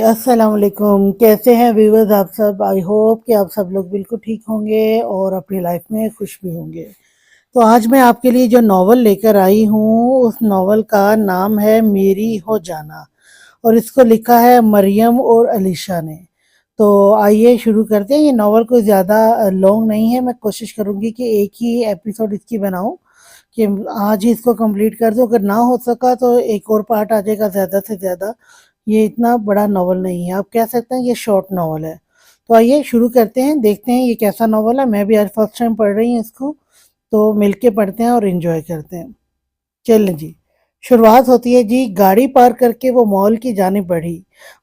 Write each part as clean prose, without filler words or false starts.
अस्सलाम वालेकुम। कैसे हैं व्यूअर्स आप सब? आई होप कि आप सब लोग बिल्कुल ठीक होंगे और अपनी लाइफ में खुश भी होंगे। तो आज मैं आपके लिए जो नॉवल लेकर आई हूँ, उस नॉवल का नाम है मेरी हो जाना और इसको लिखा है मरियम और अलीशा ने। तो आइए शुरू करते हैं। ये नॉवल कोई ज़्यादा लॉन्ग नहीं है। मैं कोशिश करूँगी कि एक ही एपिसोड इसकी बनाऊँ कि आज ही इसको कंप्लीट कर दूँ। अगर ना हो सका तो एक और पार्ट आ जाएगा ज़्यादा से ज़्यादा। ये इतना बड़ा नॉवल नहीं है, आप कह सकते हैं ये शॉर्ट नॉवल है। तो आइए शुरू करते हैं, देखते हैं ये कैसा नॉवल है। मैं भी आज फर्स्ट टाइम पढ़ रही हूँ इसको, तो मिलके पढ़ते हैं और एंजॉय करते हैं। चलें जी। शुरुआत होती है जी, गाड़ी पार्क करके वो मॉल की जानिब बढ़ी।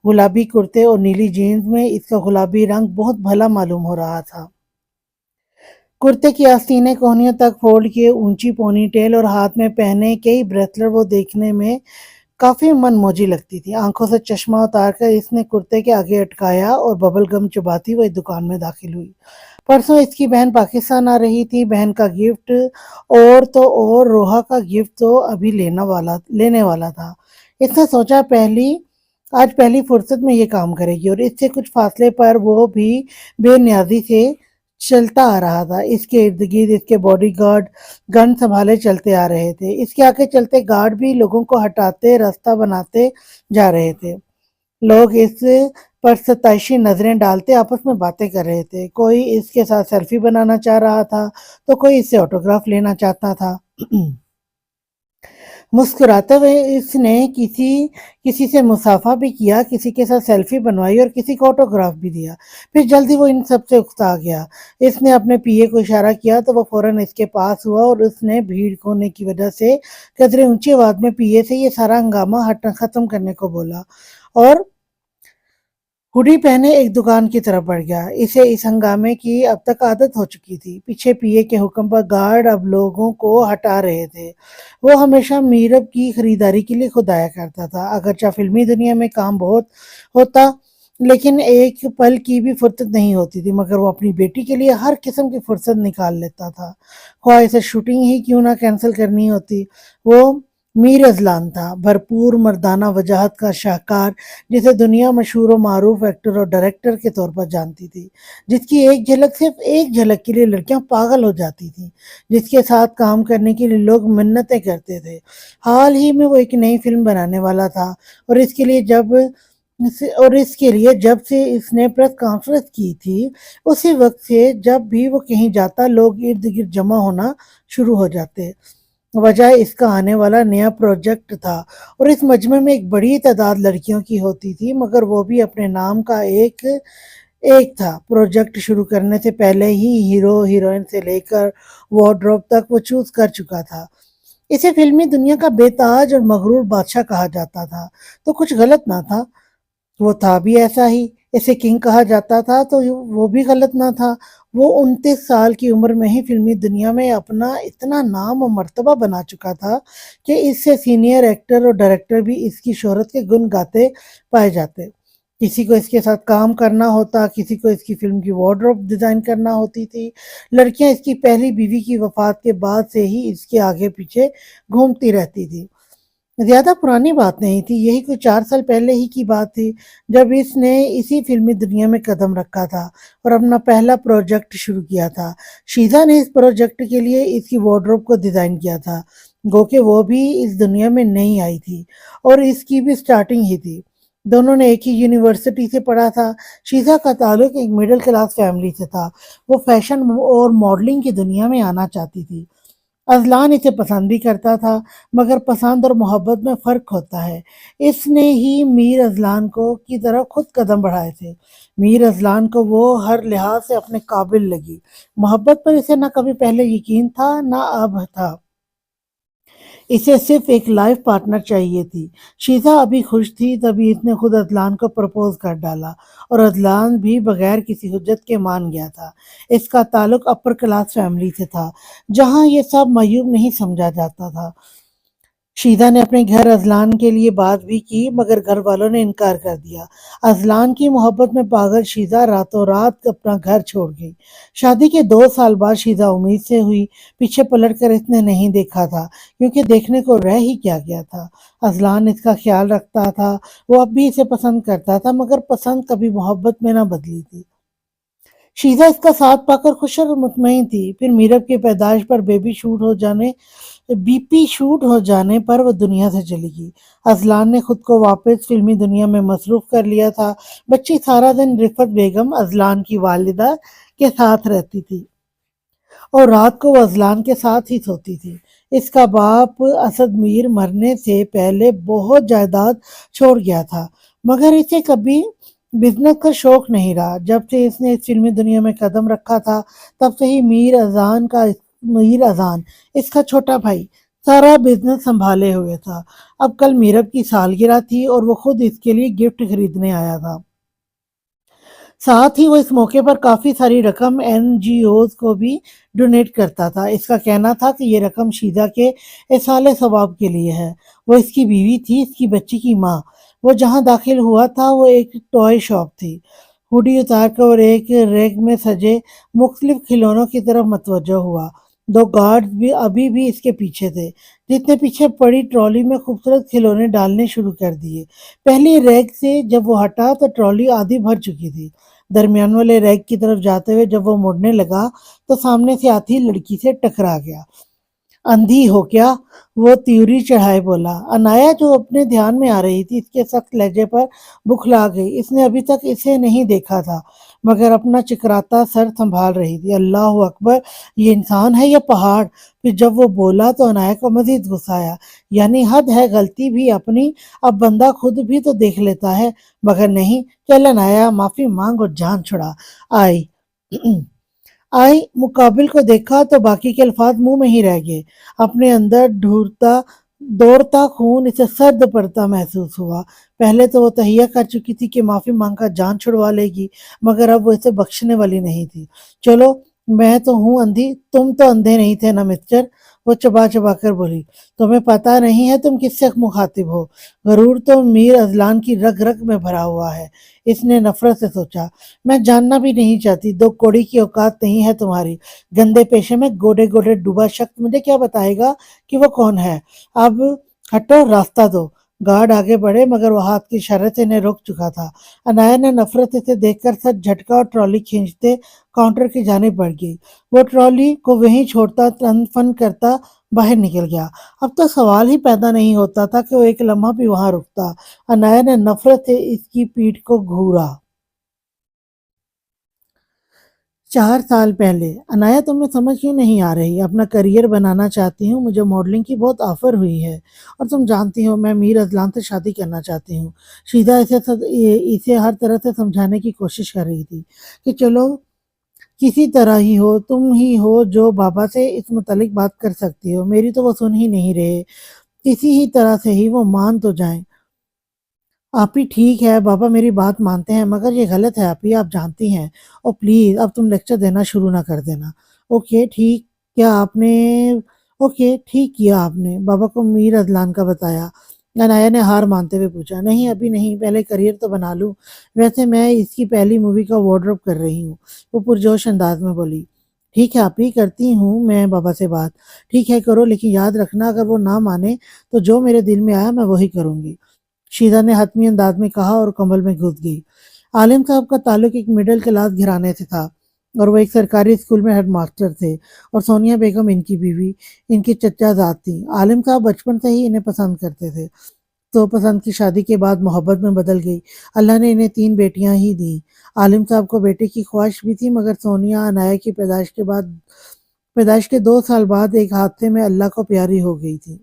गुलाबी कुर्ते और नीली जीन्स में इसका गुलाबी रंग बहुत भला मालूम हो रहा था। कुर्ते की आस्तीनें कोहनियों तक फोल्ड किए, ऊंची पोनी टेल और हाथ में पहने कई ब्रेसलेट वो देखने में काफ़ी मनमौजी लगती थी। आंखों से चश्मा उतारकर इसने कुर्ते के आगे अटकाया और बबल गम चबाती हुई दुकान में दाखिल हुई। परसों इसकी बहन पाकिस्तान आ रही थी। बहन का गिफ्ट और तो और रोहा का गिफ्ट तो अभी लेने वाला था। इसने सोचा आज पहली फुर्सत में ये काम करेगी और इससे कुछ फासले पर वो भी बेनियाजी से चलता आ रहा था। इसके इर्द गिर्द इसके बॉडीगार्ड गन संभाले चलते आ रहे थे। इसके आगे चलते गार्ड भी लोगों को हटाते रास्ता बनाते जा रहे थे। लोग इस पर सताइशी नजरें डालते आपस में बातें कर रहे थे। कोई इसके साथ सेल्फी बनाना चाह रहा था तो कोई इससे ऑटोग्राफ लेना चाहता था। मुस्कुराते हुए इसने किसी किसी से मुसाफा भी किया, किसी के साथ सेल्फी बनवाई और किसी को ऑटोग्राफ भी दिया। फिर जल्दी वो इन सब से उकता गया। इसने अपने पीए को इशारा किया तो वो फौरन इसके पास हुआ और उसने भीड़ होने की वजह से कदरे ऊंची आवाज में पीए से ये सारा हंगामा हट खत्म करने को बोला और हुडी पहने एक दुकान की तरफ बढ़ गया। इसे इस हंगामे की अब तक आदत हो चुकी थी। पीछे पीए के हुक्म पर गार्ड अब लोगों को हटा रहे थे। वो हमेशा मीरब की खरीदारी के लिए खुद आया करता था। अगरचे फिल्मी दुनिया में काम बहुत होता, लेकिन एक पल की भी फुर्सत नहीं होती थी, मगर वो अपनी बेटी के लिए हर किस्म की फुर्सत निकाल लेता था। ख्वाह इसे शूटिंग ही क्यों ना कैंसिल करनी होती। वो मीर अजलान था, भरपूर मर्दाना वजाहत का शाहकार, जिसे दुनिया मशहूर व मारूफ एक्टर और डायरेक्टर के तौर पर जानती थी, जिसकी सिर्फ एक झलक के लिए लड़कियां पागल हो जाती थीं, जिसके साथ काम करने के लिए लोग मिन्नतें करते थे। हाल ही में वो एक नई फिल्म बनाने वाला था और इसके लिए जब से इसने प्रेस कॉन्फ्रेंस की थी, उसी वक्त से जब भी वो कहीं जाता लोग इर्द गिर्द जमा होना शुरू हो जाते। वजह इसका आने वाला नया प्रोजेक्ट था और इस मजमे में एक बड़ी तादाद लड़कियों की होती थी, मगर वो भी अपने नाम का एक एक था। प्रोजेक्ट शुरू करने से पहले ही हीरो हीरोइन से लेकर वार्डरोब तक वो चूज कर चुका था। इसे फिल्मी दुनिया का बेताज और मगरूर बादशाह कहा जाता था, तो कुछ गलत ना था। वो था भी ऐसा ही। इसे किंग कहा जाता था तो वो भी गलत ना था। वो 29 साल की उम्र में ही फिल्मी दुनिया में अपना इतना नाम और मर्तबा बना चुका था कि इससे सीनियर एक्टर और डायरेक्टर भी इसकी शोहरत के गुण गाते पाए जाते। किसी को इसके साथ काम करना होता, किसी को इसकी फिल्म की वार्डरोब डिजाइन करना होती थी। लड़कियां इसकी पहली बीवी की वफात के बाद से ही इसके आगे पीछे घूमती रहती थी। ज़्यादा पुरानी बात नहीं थी, यही कोई 4 साल पहले ही की बात थी, जब इसने इसी फ़िल्मी दुनिया में कदम रखा था और अपना पहला प्रोजेक्ट शुरू किया था। शीज़ा ने इस प्रोजेक्ट के लिए इसकी वार्डरोब को डिज़ाइन किया था, गो कि वो भी इस दुनिया में नई आई थी और इसकी भी स्टार्टिंग ही थी। दोनों ने एक ही यूनिवर्सिटी से पढ़ा था। शीज़ा का ताल्लुक एक मिडिल क्लास फैमिली से था। वो फैशन और मॉडलिंग की दुनिया में आना चाहती थी। अज़लान इसे पसंद भी करता था, मगर पसंद और मोहब्बत में फ़र्क होता है। इसने ही मीर अज़लान को की तरफ खुद कदम बढ़ाए थे। मीर अज़लान को वो हर लिहाज से अपने काबिल लगी। मोहब्बत पर इसे ना कभी पहले यकीन था, ना अब था। इसे सिर्फ एक लाइफ पार्टनर चाहिए थी। शीज़ा अभी खुश थी तभी इसने खुद अदलान को प्रपोज कर डाला और अदलान भी बगैर किसी हुज्जत के मान गया था। इसका ताल्लुक अपर क्लास फैमिली से था, जहाँ ये सब मायूब नहीं समझा जाता था। شیدا نے اپنے گھر ازلان کے لیے بات بھی کی مگر گھر والوں نے انکار کر دیا۔ ازلان کی محبت میں پاگل شیدا راتوں رات اپنا گھر چھوڑ گئی۔ شادی کے 2 سال بعد شیدا امید سے ہوئی، پیچھے پلٹ کر اس نے نہیں دیکھا تھا کیونکہ دیکھنے کو رہ ہی کیا گیا تھا۔ ازلان اس کا خیال رکھتا تھا، وہ اب بھی اسے پسند کرتا تھا مگر پسند کبھی محبت میں نہ بدلی تھی۔ شیزا اس کا ساتھ پا کر خوش اور مطمئن تھی۔ پھر میرب کی پیدائش پر بی پی شوٹ ہو جانے پر وہ دنیا سے چلی گئی۔ ازلان نے خود کو واپس فلمی دنیا میں مصروف کر لیا تھا۔ بچی سارا دن رفت بیگم ازلان کی والدہ کے ساتھ رہتی تھی اور رات کو وہ ازلان کے ساتھ ہی سوتی تھی۔ اس کا باپ اسد میر مرنے سے پہلے بہت جائیداد چھوڑ گیا تھا مگر اسے کبھی بزنس کا شوق نہیں رہا۔ جب سے اس نے اس فلمی دنیا میں قدم رکھا تھا تب سے ہی میر اذان اس کا چھوٹا بھائی سارا بزنس سنبھالے ہوئے تھا۔ اب کل میرب کی سالگرہ تھی اور وہ خود اس کے لیے گفٹ خریدنے آیا تھا۔ ساتھ ہی وہ اس موقع پر کافی ساری رقم این جی اوز کو بھی ڈونیٹ کرتا تھا۔ اس کا کہنا تھا کہ یہ رقم شیدا کے ایصال ثواب کے لیے ہے۔ وہ اس کی بیوی تھی، اس کی بچی کی ماں۔ وہ جہاں داخل ہوا تھا وہ ایک ٹوائے شاپ تھی۔ ہوڈی اتار کر اور ایک ریک میں سجے مختلف کھلونوں کی طرف متوجہ ہوا۔ 2 گارڈز بھی ابھی بھی اس کے پیچھے تھے، جتنے پیچھے پڑی ٹرالی میں خوبصورت کھلونے ڈالنے شروع کر دیے۔ پہلی ریک سے جب وہ ہٹا تو ٹرالی آدھی بھر چکی تھی۔ درمیان والے ریک کی طرف جاتے ہوئے جب وہ مڑنے لگا تو سامنے سے آتی لڑکی سے ٹکرا گیا۔ اندھی ہو کیا؟ وہ تیوری چڑھائے بولا۔ انایا جو اپنے دھیان میں آ رہی تھی اس کے سخت لہجے پر بکھلا گئی۔ اس نے ابھی تک اسے نہیں دیکھا تھا مگر اپنا چکراتا سر سنبھال رہی تھی۔ اللہ اکبر، یہ انسان ہے یا پہاڑ؟ پھر جب وہ بولا تو انایا کو مزید غصہ آیا۔ یعنی حد ہے، غلطی بھی اپنی، اب بندہ خود بھی تو دیکھ لیتا ہے مگر نہیں۔ چل انایا، معافی مانگ اور جان چھڑا۔ آئی مقابل کو دیکھا تو باقی کے الفاظ منہ میں ہی رہ گئے۔ اپنے اندر دوڑتا خون اسے سرد پڑتا محسوس ہوا۔ پہلے تو وہ تہیہ کر چکی تھی کہ معافی مانگ کر جان چھڑوا لے گی مگر اب وہ اسے بخشنے والی نہیں تھی۔ چلو، میں تو ہوں اندھی، تم تو اندھے نہیں تھے نا مسٹر، وہ چبا چبا کر بولی۔ تمہیں پتہ نہیں ہے تم کس سے مخاطب ہو؟ غرور تو میر ازلان کی رگ رگ میں بھرا ہوا ہے، اس نے نفرت سے سوچا۔ میں جاننا بھی نہیں چاہتی، 2 کوڑی کی اوقات نہیں ہے تمہاری۔ گندے پیشے میں گوڑے گوڑے ڈوبا شخص مجھے کیا بتائے گا کہ وہ کون ہے؟ اب ہٹو، راستہ دو۔ گارڈ آگے بڑھے مگر وہ ہاتھ کی اشارے سے انہیں روک چکا تھا۔ انایا نے نفرت سے دیکھ کر سر جھٹکا اور ٹرالی کھینچتے کاؤنٹر کی جانب بڑھ گئی۔ وہ ٹرالی کو وہیں چھوڑتا تن فن کرتا باہر نکل گیا۔ اب تو سوال ہی پیدا نہیں ہوتا تھا کہ وہ ایک لمحہ بھی وہاں رکتا۔ انایا نے نفرت سے اس کی پیٹھ کو گھورا۔ 4 سال پہلے۔ انایا، تمہیں سمجھ کیوں نہیں آ رہی؟ اپنا کریئر بنانا چاہتی ہوں، مجھے ماڈلنگ کی بہت آفر ہوئی ہے اور تم جانتی ہو میں میر ازلان سے شادی کرنا چاہتی ہوں۔ شیدا اسے ہر طرح سے سمجھانے کی کوشش کر رہی تھی کہ چلو کسی طرح ہی ہو، تم ہی ہو جو بابا سے اس متعلق بات کر سکتی ہو۔ میری تو وہ سن ہی نہیں رہے، کسی ہی طرح سے ہی وہ مان تو جائیں۔ آپی ٹھیک ہے، بابا میری بات مانتے ہیں مگر یہ غلط ہے آپی، آپ جانتی ہیں۔ او پلیز اب تم لیکچر دینا شروع نہ کر دینا۔ اوکے ٹھیک کیا آپ نے اوکے ٹھیک کیا آپ نے بابا کو میر ازلان کا بتایا؟ انایا نے ہار مانتے ہوئے پوچھا۔ نہیں ابھی نہیں، پہلے کریئر تو بنا لوں، ویسے میں اس کی پہلی مووی کا وارڈروب کر رہی ہوں، وہ پرجوش انداز میں بولی۔ ٹھیک ہے آپی، کرتی ہوں میں بابا سے بات۔ ٹھیک ہے کرو، لیکن یاد رکھنا اگر وہ نہ مانے تو جو میرے دل میں آیا میں وہی کروں گی، شیدا نے حتمی انداز میں کہا اور کمبل میں گھس گئی۔ عالم صاحب کا تعلق ایک مڈل کلاس گھرانے سے تھا اور وہ ایک سرکاری اسکول میں ہیڈ ماسٹر تھے اور سونیا بیگم ان کی بیوی، ان کی چچا زاد تھیں۔ عالم صاحب بچپن سے ہی انہیں پسند کرتے تھے، تو پسند کی شادی کے بعد محبت میں بدل گئی۔ اللہ نے انہیں 3 بیٹیاں ہی دیں۔ عالم صاحب کو بیٹے کی خواہش بھی تھی مگر سونیا انایا کی پیدائش کے 2 سال بعد ایک حادثے میں اللہ کو پیاری ہو گئی تھی۔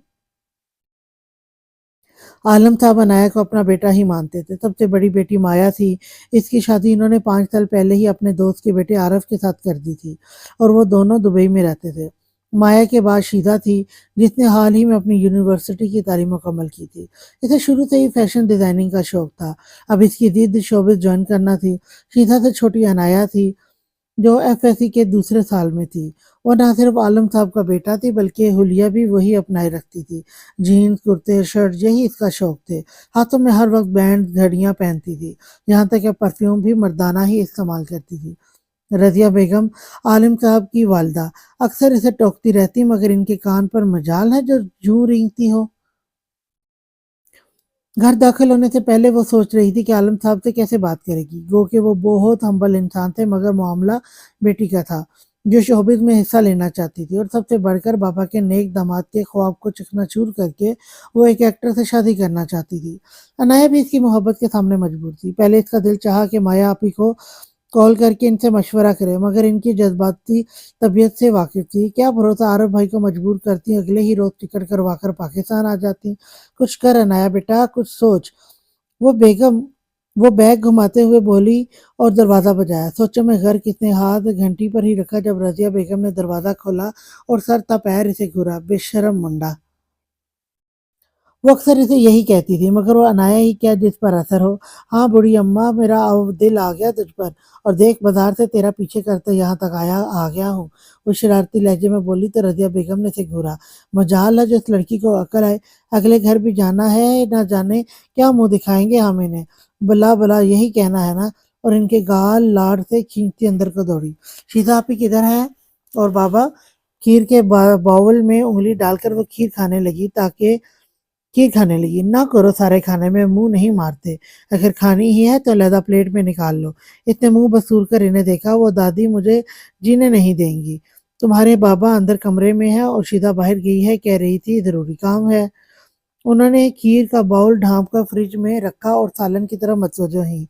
عالم صاحب انایا کو اپنا بیٹا ہی مانتے تھے۔ سب سے بڑی بیٹی مایا تھی، اس کی شادی انہوں نے 5 سال پہلے ہی اپنے دوست کے بیٹے عارف کے ساتھ کر دی تھی اور وہ دونوں دبئی میں رہتے تھے۔ مایا کے بعد شیدا تھی جس نے حال ہی میں اپنی یونیورسٹی کی تعلیم مکمل کی تھی۔ اسے شروع سے ہی فیشن ڈیزائننگ کا شوق تھا، اب اس کی ضد شوبز جوائن کرنا تھی۔ شیدا سے چھوٹی انایا تھی जो एफएससी के दूसरे साल में थी। वो ना सिर्फ आलम साहब का बेटा थी बल्कि हुलिया भी वही अपनाए रखती थी। जीन्स कुर्ते शर्ट यही इसका शौक थे। हाथों में हर वक्त बैंड घड़ियां पहनती थी, यहाँ तक कि परफ्यूम भी मर्दाना ही इस्तेमाल करती थी। रजिया बेगम आलिम साहब की वालदा अक्सर इसे टोकती रहती, मगर इनके कान पर मजाल है जो जूं रेंगती हो। घर दाखिल होने से पहले वो सोच रही थी कि आलम साहब से कैसे बात करेगी। गो कि वो बहुत हम्बल इंसान थे, मगर मामला बेटी का था जो शोबिस में हिस्सा लेना चाहती थी, और सबसे बढ़कर बाबा के नेक दामाद के ख्वाब को चकनाचूर करके वो एक एक्टर से शादी करना चाहती थी। अनाया भी इसकी मोहब्बत के सामने मजबूर थी। पहले इसका दिल चाहा कि माया आपी को कॉल करके इनसे मशवरा करे, मगर इनकी जज्बाती तबीयत से वाकिफ थी। क्या भरोसा आरब भाई को मजबूर करती, अगले ही रोज टिकट करवा कर पाकिस्तान आ जाती। कुछ कर अनाया बेटा, कुछ सोच। वो बेगम वो बैग घुमाते हुए बोली और दरवाजा बजाया। सोचो में घर किसने हाथ घंटी पर ही रखा जब रजिया बेगम ने दरवाजा खोला और सर पैर इसे घूरा। बेशरम मुंडा। वो अक्सर इसे यही कहती थी, मगर वो अनाया ही क्या जिस पर असर हो। हाँ बूढ़ी अम्मा, मेरा अब दिल आ गया तुझ पर, और देख बाजार से तेरा पीछे करते यहाँ तक आ गया हूँ। वो शरारती लहजे में बोली तो रजिया बेगम ने इसे घूरा। मजाल है जो इस लड़की को अकल है। अगले घर भी जाना है, ना जाने क्या मुंह दिखाएंगे हम इन्हें। भला भला यही कहना है ना। और इनके गाल लाड़ से खींचती अंदर को दौड़ी। शीता आपी किधर है? और बाबा खीर के बाउल में उंगली डालकर वो खीर खाने लगी। ना करो, सारे खाने में मुंह नहीं मारते। अगर खानी ही है तो अलहदा प्लेट में निकाल लो। इसने मुंह बसूर कर इन्हें देखा। वो दादी मुझे जीने नहीं देंगी। तुम्हारे बाबा अंदर कमरे में है और शीदा बाहर गई है, कह रही थी जरूरी काम है। उन्होंने खीर का बाउल ढांप कर फ्रिज में रखा और सालन की तरफ मतवजो हुई।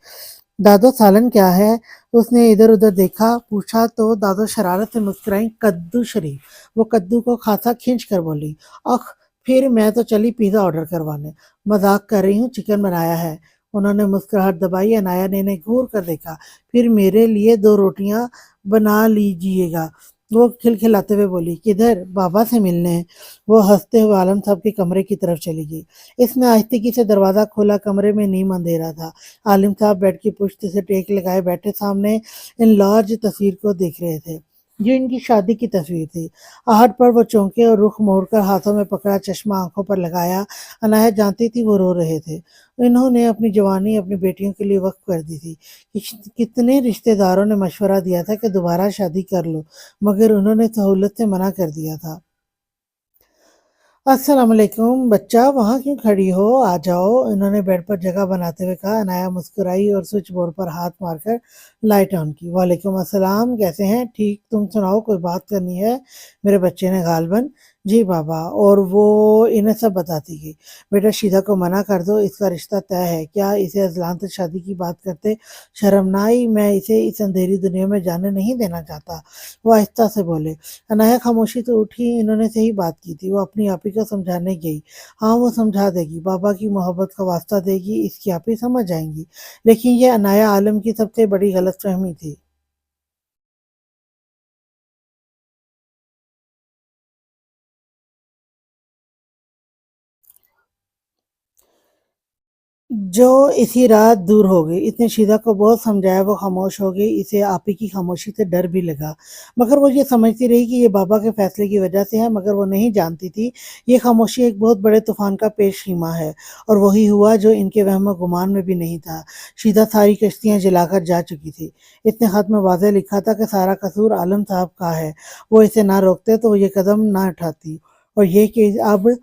दादो सालन क्या है? उसने इधर उधर देखा, पूछा तो दादो शरारत से मुस्कुराई। कद्दू शरीफ। वो कद्दू को खासा खींच कर बोली। अख, फिर मैं तो चली पिज्जा ऑर्डर करवाने। मजाक कर रही हूँ, चिकन बनाया है। उन्होंने मुस्कुराहट दबाई। अनाया ने इन्हें घूर कर देखा। फिर मेरे लिए 2 रोटियां बना लीजिएगा। वो खिलखिलाते हुए बोली। किधर? बाबा से मिलने। वो हंसते हुए आलम साहब के कमरे की तरफ चली गई। इसने आहिस्तेगी से दरवाजा खोला। कमरे में नीम अंधेरा था। आलिम साहब बेड की पुश्त से टेक लगाए बैठे सामने इन लार्ज तस्वीर को देख रहे थे, जो इनकी शादी की तस्वीर थी। आहट पर वो चौंके और रुख मोड़कर हाथों में पकड़ा चश्मा आंखों पर लगाया। अनाया जानती थी वो रो रहे थे। इन्होंने अपनी जवानी अपनी बेटियों के लिए वक्फ कर दी थी। कितने रिश्तेदारों ने मशवरा दिया था कि दोबारा शादी कर लो, मगर उन्होंने सहूलत से मना कर दिया था। अस्सलाम वालेकुम बच्चा, वहाँ क्यों खड़ी हो? आ जाओ, इन्होंने बेड पर जगह बनाते हुए कहा। अनाया मुस्कुराई और स्विच बोर्ड पर हाथ मारकर लाइट ऑन की। वालेकुम अस्सलाम, कैसे हैं? ठीक, तुम सुनाओ, कोई बात करनी है? मेरे बच्चे ने गालबन। जी बाबा। और वो इन्हें सब बताती गई। बेटा शीदा को मना कर दो, इसका रिश्ता तय है। क्या इसे अजलान से शादी की बात करते शर्म ना आई? मैं इसे इस अंधेरी दुनिया में जाने नहीं देना चाहता। वो आहिस्ता से बोले। अनाया खामोशी से उठी। इन्होंने सही बात की थी। वो अपनी आपी को समझाने गई। हाँ वो समझा देगी, बाबा की मोहब्बत का वास्ता देगी, इसकी आपी समझ जाएंगी। लेकिन ये अनाया आलम की सबसे बड़ी गलतफहमी थी। जो इसी रात दूर हो गई। इसने शीदा को बहुत समझाया, वो खामोश हो गई। इसे आपी की खामोशी से डर भी लगा, मगर वो ये समझती रही कि ये बाबा के फैसले की वजह से है। मगर वो नहीं जानती थी ये खामोशी एक बहुत बड़े तूफान का पेश ख़ीमा है, और वही हुआ जो इनके वहम गुमान में भी नहीं था। शीदा सारी कश्तियाँ जलाकर जा चुकी थी। इसने खत में वाज़ेह लिखा था कि सारा कसूर आलम साहब का है। वो इसे ना रोकते तो वो ये कदम ना उठाती, और ये कि अब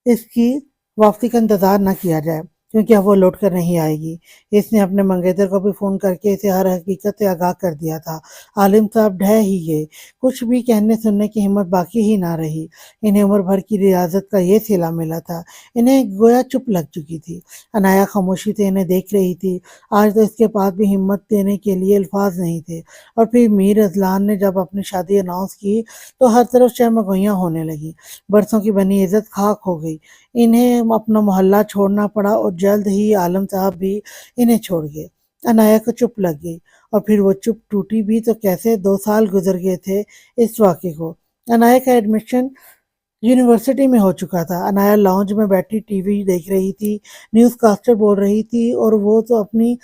इसकी वापसी का इंतजार न किया जाए, क्योंकि अब वो लौट कर नहीं आएगी। इसने अपने मंगेतर को भी फ़ोन करके इसे हर हकीकत से आगाह कर दिया था। आलिम साहब ढह ही गए। कुछ भी कहने सुनने की हिम्मत बाकी ही ना रही। इन्हें उम्र भर की रियाजत का ये सिला मिला था। इन्हें गोया चुप लग चुकी थी। अनाया खामोशी से इन्हें देख रही थी। आज तो इसके पास भी हिम्मत देने के लिए अल्फाज नहीं थे। और फिर मीर अजलान ने जब अपनी शादी अनाउंस की तो हर तरफ शहमगोइयाँ होने लगी। बरसों की बनी इज्जत खाक हो गई। इन्हें अपना मोहल्ला छोड़ना पड़ा, और जल्द ही आलम साहब भी इन्हें छोड़ गए। अनाया को चुप लग गई, और फिर वो चुप टूटी भी तो कैसे। 2 साल गुजर गए थे इस वाक़े को। अनाया का एडमिशन यूनिवर्सिटी में हो चुका था। अनाया लाउंज में बैठी टीवी देख रही थी। न्यूज़ कास्टर बोल रही थी, और वो तो अपनी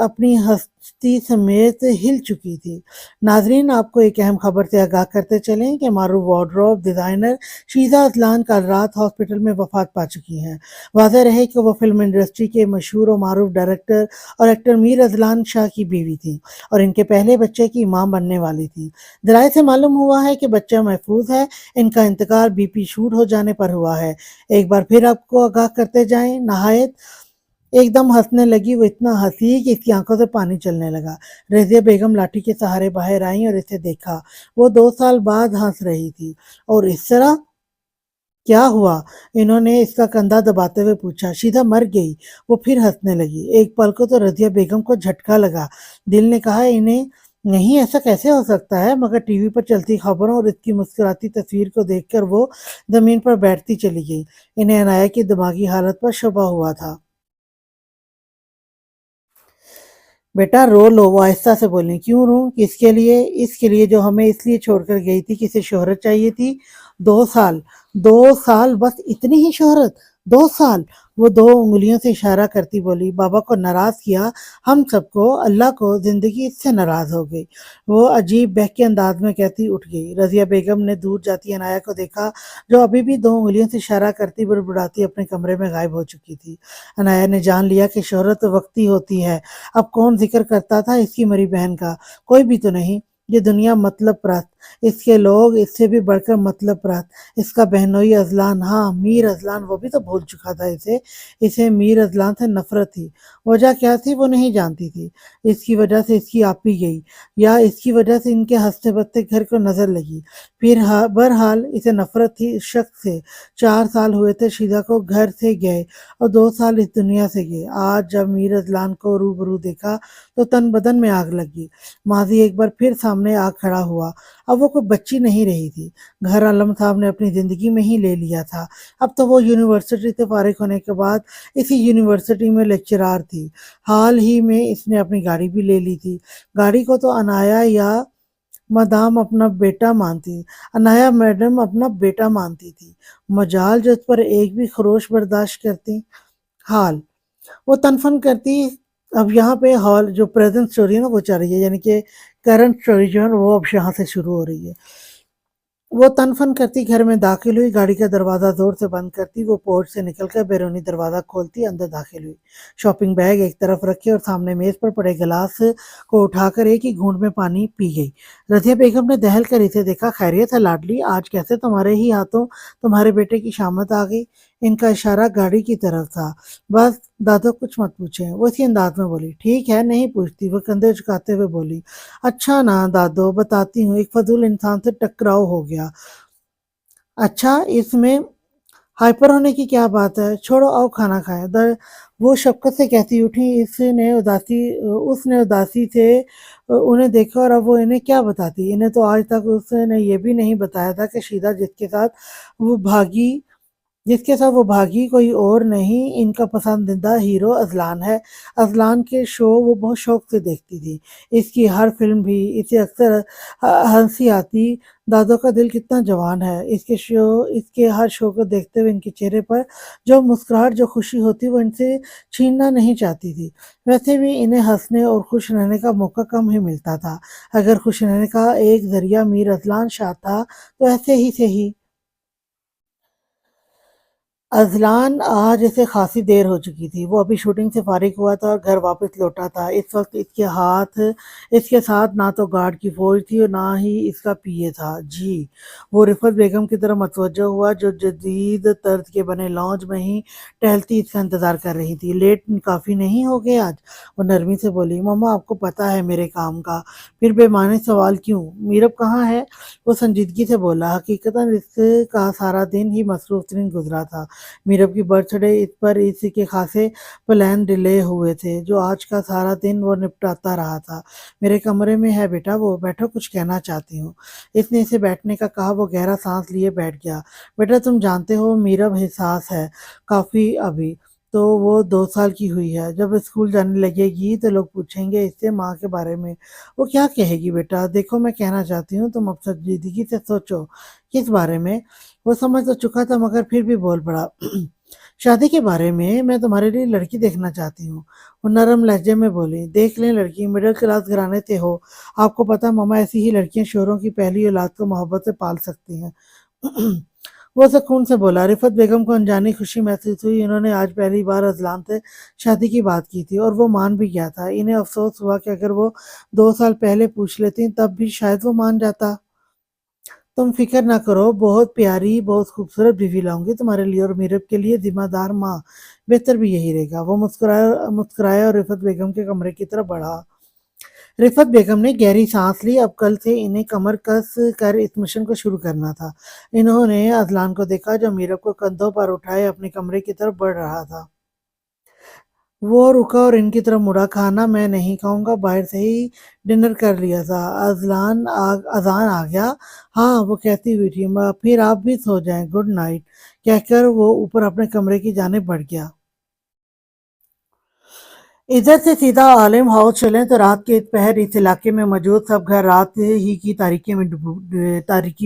اپنی ہستی سمیت ہل چکی تھی۔ ناظرین، آپ کو ایک اہم خبر سے آگاہ کرتے چلیں کہ معروف وارڈروب ڈیزائنر شیزہ اذلان کل رات ہاسپٹل میں وفات پا چکی ہیں۔ واضح رہے کہ وہ فلم انڈسٹری کے مشہور و معروف ڈائریکٹر اور ایکٹر میر اذلان شاہ کی بیوی تھیں اور ان کے پہلے بچے کی ماں بننے والی تھیں۔ ذرائع سے معلوم ہوا ہے کہ بچہ محفوظ ہے، ان کا انتقال بی پی شوٹ ہو جانے پر ہوا ہے۔ ایک بار پھر آپ کو آگاہ کرتے جائیں، نہایت ایک دم ہنسنے لگی، وہ اتنا ہنسی کہ اس کی آنکھوں سے پانی چلنے لگا۔ رضیہ بیگم لاٹھی کے سہارے باہر آئیں اور اسے دیکھا۔ وہ 2 سال بعد ہنس رہی تھی۔ اور اس طرح کیا ہوا؟ انہوں نے اس کا کندھا دباتے ہوئے پوچھا۔ شیزہ مر گئی، وہ پھر ہنسنے لگی۔ ایک پل کو تو رضیہ بیگم کو جھٹکا لگا۔ دل نے کہا انہیں نہیں، ایسا کیسے ہو سکتا ہے؟ مگر ٹی وی پر چلتی خبروں اور اس کی مسکراتی تصویر کو دیکھ کر وہ زمین پر بیٹھتی چلی گئی۔ انہیں عنایہ کی دماغی حالت پر شبہ ہوا تھا۔ بیٹا رو لو، وہ آہستہ سے بولیں۔ کیوں روں؟ کس کے لیے؟ اس کے لیے جو ہمیں اس لیے چھوڑ کر گئی تھی کہ اسے شہرت چاہیے تھی۔ 2 سال، 2 سال بس اتنی ہی شہرت؟ 2 سال؟ وہ 2 انگلیوں سے اشارہ کرتی بولی۔ بابا کو ناراض کیا، ہم سب کو، اللہ کو، زندگی اس سے ناراض ہو گئی، وہ عجیب بہکے انداز میں کہتی اٹھ گئی۔ رضیہ بیگم نے دور جاتی عنایہ کو دیکھا جو ابھی بھی 2 انگلیوں سے اشارہ کرتی بڑبڑاتی اپنے کمرے میں غائب ہو چکی تھی۔ عنایہ نے جان لیا کہ شہرت وقتی ہوتی ہے۔ اب کون ذکر کرتا تھا اس کی مری بہن کا؟ کوئی بھی تو نہیں۔ یہ دنیا مطلب پرست، اس کے لوگ اس سے بھی بڑھ کر مطلب پرست۔ اس کا بہنوئی اذلان، ہاں میر اذلان، وہ بھی تو بھول چکا تھا اسے میر اذلان سے نفرت تھی۔ وجہ کیا تھی وہ نہیں جانتی تھی۔ اس کی وجہ سے اس کی آپی گئی، یا اس کی وجہ سے ان کے ہنستے بستے گھر کو نظر لگی۔ پھر بہرحال اسے نفرت تھی اس شخص سے۔ 4 سال ہوئے تھے شیزہ کو گھر سے گئے اور 2 سال اس دنیا سے گئے۔ آج جب میر اذلان کو روبرو دیکھا تو تن بدن میں آگ لگی۔ ماضی ایک بار پھر سامنے آ کھڑا ہوا۔ اب وہ کوئی بچی نہیں رہی تھی، گھر عالم صاحب نے اپنی زندگی میں ہی لے لیا تھا۔ اب تو وہ یونیورسٹی سے فارغ ہونے کے بعد اسی یونیورسٹی میں لیکچرار تھی۔ حال ہی میں اس نے اپنی گاڑی بھی لے لی تھی۔ گاڑی کو تو عنایہ یا مدام اپنا بیٹا مانتی، عنایہ میڈم اپنا بیٹا مانتی تھی، مجال جو اس پر ایک بھی خروش برداشت کرتی۔ حال وہ تنفن کرتی۔ اب یہاں پہ حال جو پریزنٹ سٹوری ہے نا وہ چل رہی ہے، یعنی کہ کرنٹ سٹوری جو ہے نا وہ اب یہاں سے شروع ہو رہی ہے۔ وہ تن فن کرتی گھر میں داخل ہوئی، گاڑی کا دروازہ زور سے بند کرتی، وہ پورچ سے نکل کر بیرونی دروازہ کھولتی، اندر داخل ہوئی۔ شاپنگ بیگ ایک طرف رکھے اور سامنے میز پر پڑے گلاس کو اٹھا کر ایک ہی گھونٹ میں پانی پی گئی۔ رضیہ بیگم نے دہل کر اسے دیکھا۔ خیریت ہے لاڈلی؟ آج کیسے تمہارے ہی ہاتھوں تمہارے بیٹے کی شامت آ گئی؟ ان کا اشارہ گاڑی کی طرف تھا۔ بس دادو کچھ مت پوچھیں، وہ اسی انداز میں بولی۔ ٹھیک ہے نہیں پوچھتی، وہ کندھے جھکاتے ہوئے بولی۔ اچھا نا دادو، بتاتی ہوں، ایک فضول انسان سے ٹکراؤ ہو گیا۔ اچھا، اس میں ہائپر ہونے کی کیا بات ہے؟ چھوڑو، آؤ کھانا کھائیں۔ وہ شفقت سے کہتی اٹھی۔ اس نے اداسی سے انہیں دیکھا اور اب وہ انہیں کیا بتاتی؟ انہیں تو آج تک اس نے یہ بھی نہیں بتایا تھا کہ شیزہ جس کے ساتھ وہ بھاگی کوئی اور نہیں، ان کا پسندیدہ ہیرو اذلان ہے۔ اذلان کے شو وہ بہت شوق سے دیکھتی تھی، اس کی ہر فلم بھی اسے اکثر ہنسی آتی۔ دادو کا دل کتنا جوان ہے۔ اس کے ہر شو کو دیکھتے ہوئے ان کے چہرے پر جو مسکراہٹ، جو خوشی ہوتی وہ ان سے چھیننا نہیں چاہتی تھی۔ ویسے بھی انہیں ہنسنے اور خوش رہنے کا موقع کم ہی ملتا تھا۔ اگر خوش رہنے کا ایک ذریعہ میر اذلان شاہ تھا تو ایسے ہی سے ہی اذلان آج اسے خاصی دیر ہو چکی تھی۔ وہ ابھی شوٹنگ سے فارغ ہوا تھا اور گھر واپس لوٹا تھا۔ اس وقت اس کے ساتھ نہ تو گارڈ کی فوج تھی اور نہ ہی اس کا پی اے تھا۔ جی، وہ رفعت بیگم کی طرف متوجہ ہوا جو جدید طرز کے بنے لاؤنج میں ہی ٹہلتی اس کا انتظار کر رہی تھی۔ لیٹ کافی نہیں ہو گئے آج؟ وہ نرمی سے بولی۔ ماما آپ کو پتہ ہے میرے کام کا، پھر بے معنی سوال کیوں؟ میرب کہاں ہے؟ وہ سنجیدگی سے بولا۔ حقیقتاً اس کا سارا دن ہی مصروف ترین گزرا تھا۔ میرب کی برتھ ڈے پر اس کے خاصے پلان ڈیلے ہوئے تھے جو آج کا سارا دن وہ نپٹاتا رہا تھا۔ میرے کمرے میں ہے بیٹا، وہ بیٹھو، کچھ کہنا چاہتی ہوں۔ اس نے اسے بیٹھنے کا کہا۔ وہ گہرا سانس لیے بیٹھ گیا۔ بیٹا تم جانتے ہو میرب حساس ہے کافی ابھی تو، وہ 2 سال کی ہوئی ہے۔ جب اسکول جانے لگے گی تو لوگ پوچھیں گے اس سے ماں کے بارے میں، وہ کیا کہے گی؟ بیٹا دیکھو میں کہنا چاہتی ہوں تم اب سنجیدگی سے سوچو۔ کس بارے میں؟ وہ سمجھ تو چکا تھا مگر پھر بھی بول پڑا۔ शादी के बारे में मैं तुम्हारे लिए लड़की देखना चाहती हूँ। वो नरम लहजे में बोली। देख लें लड़की, मिडिल क्लास घराने से हो। आपको पता मामा, ऐसी ही लड़कियां शोहरों की पहली औलाद को मोहब्बत से पाल सकती हैं। वो सुकून से बोला। रिफत बेगम को अनजानी खुशी महसूस हुई। इन्होंने आज पहली बार अजलान से शादी की बात की थी और वो मान भी गया था। इन्हें अफसोस हुआ कि अगर वो 2 साल पहले पूछ लेती तब भी शायद वो मान जाता। तुम फिक्र ना करो, बहुत प्यारी बहुत खूबसूरत बीवी लाऊंगी तुम्हारे लिए, और मीरब के लिए जिम्मेदार माँ। बेहतर भी यही रहेगा। वो मुस्कुराया मुस्कुराया और रिफत बेगम के कमरे की तरफ बढ़ा। रिफत बेगम ने गहरी सांस ली। अब कल से इन्हें कमर कस कर इस मिशन को शुरू करना था। इन्होंने अजलान को देखा जो मीरब को कंधों पर उठाए अपने कमरे की तरफ बढ़ रहा था। वो रुका और इनकी तरफ मुड़ा। खाना मैं नहीं खाऊंगा, बाहर से ही डिनर कर लिया था। अजान आ गया। हाँ, वो कहती हुई थी, फिर आप भी सो जाएं, गुड नाइट कहकर वो ऊपर अपने कमरे की जानिब बढ़ गया। इधर से सीधा आलिम हाउस चलें तो रात के पहर इस इलाके में मौजूद सब घर रात ही की तारीकी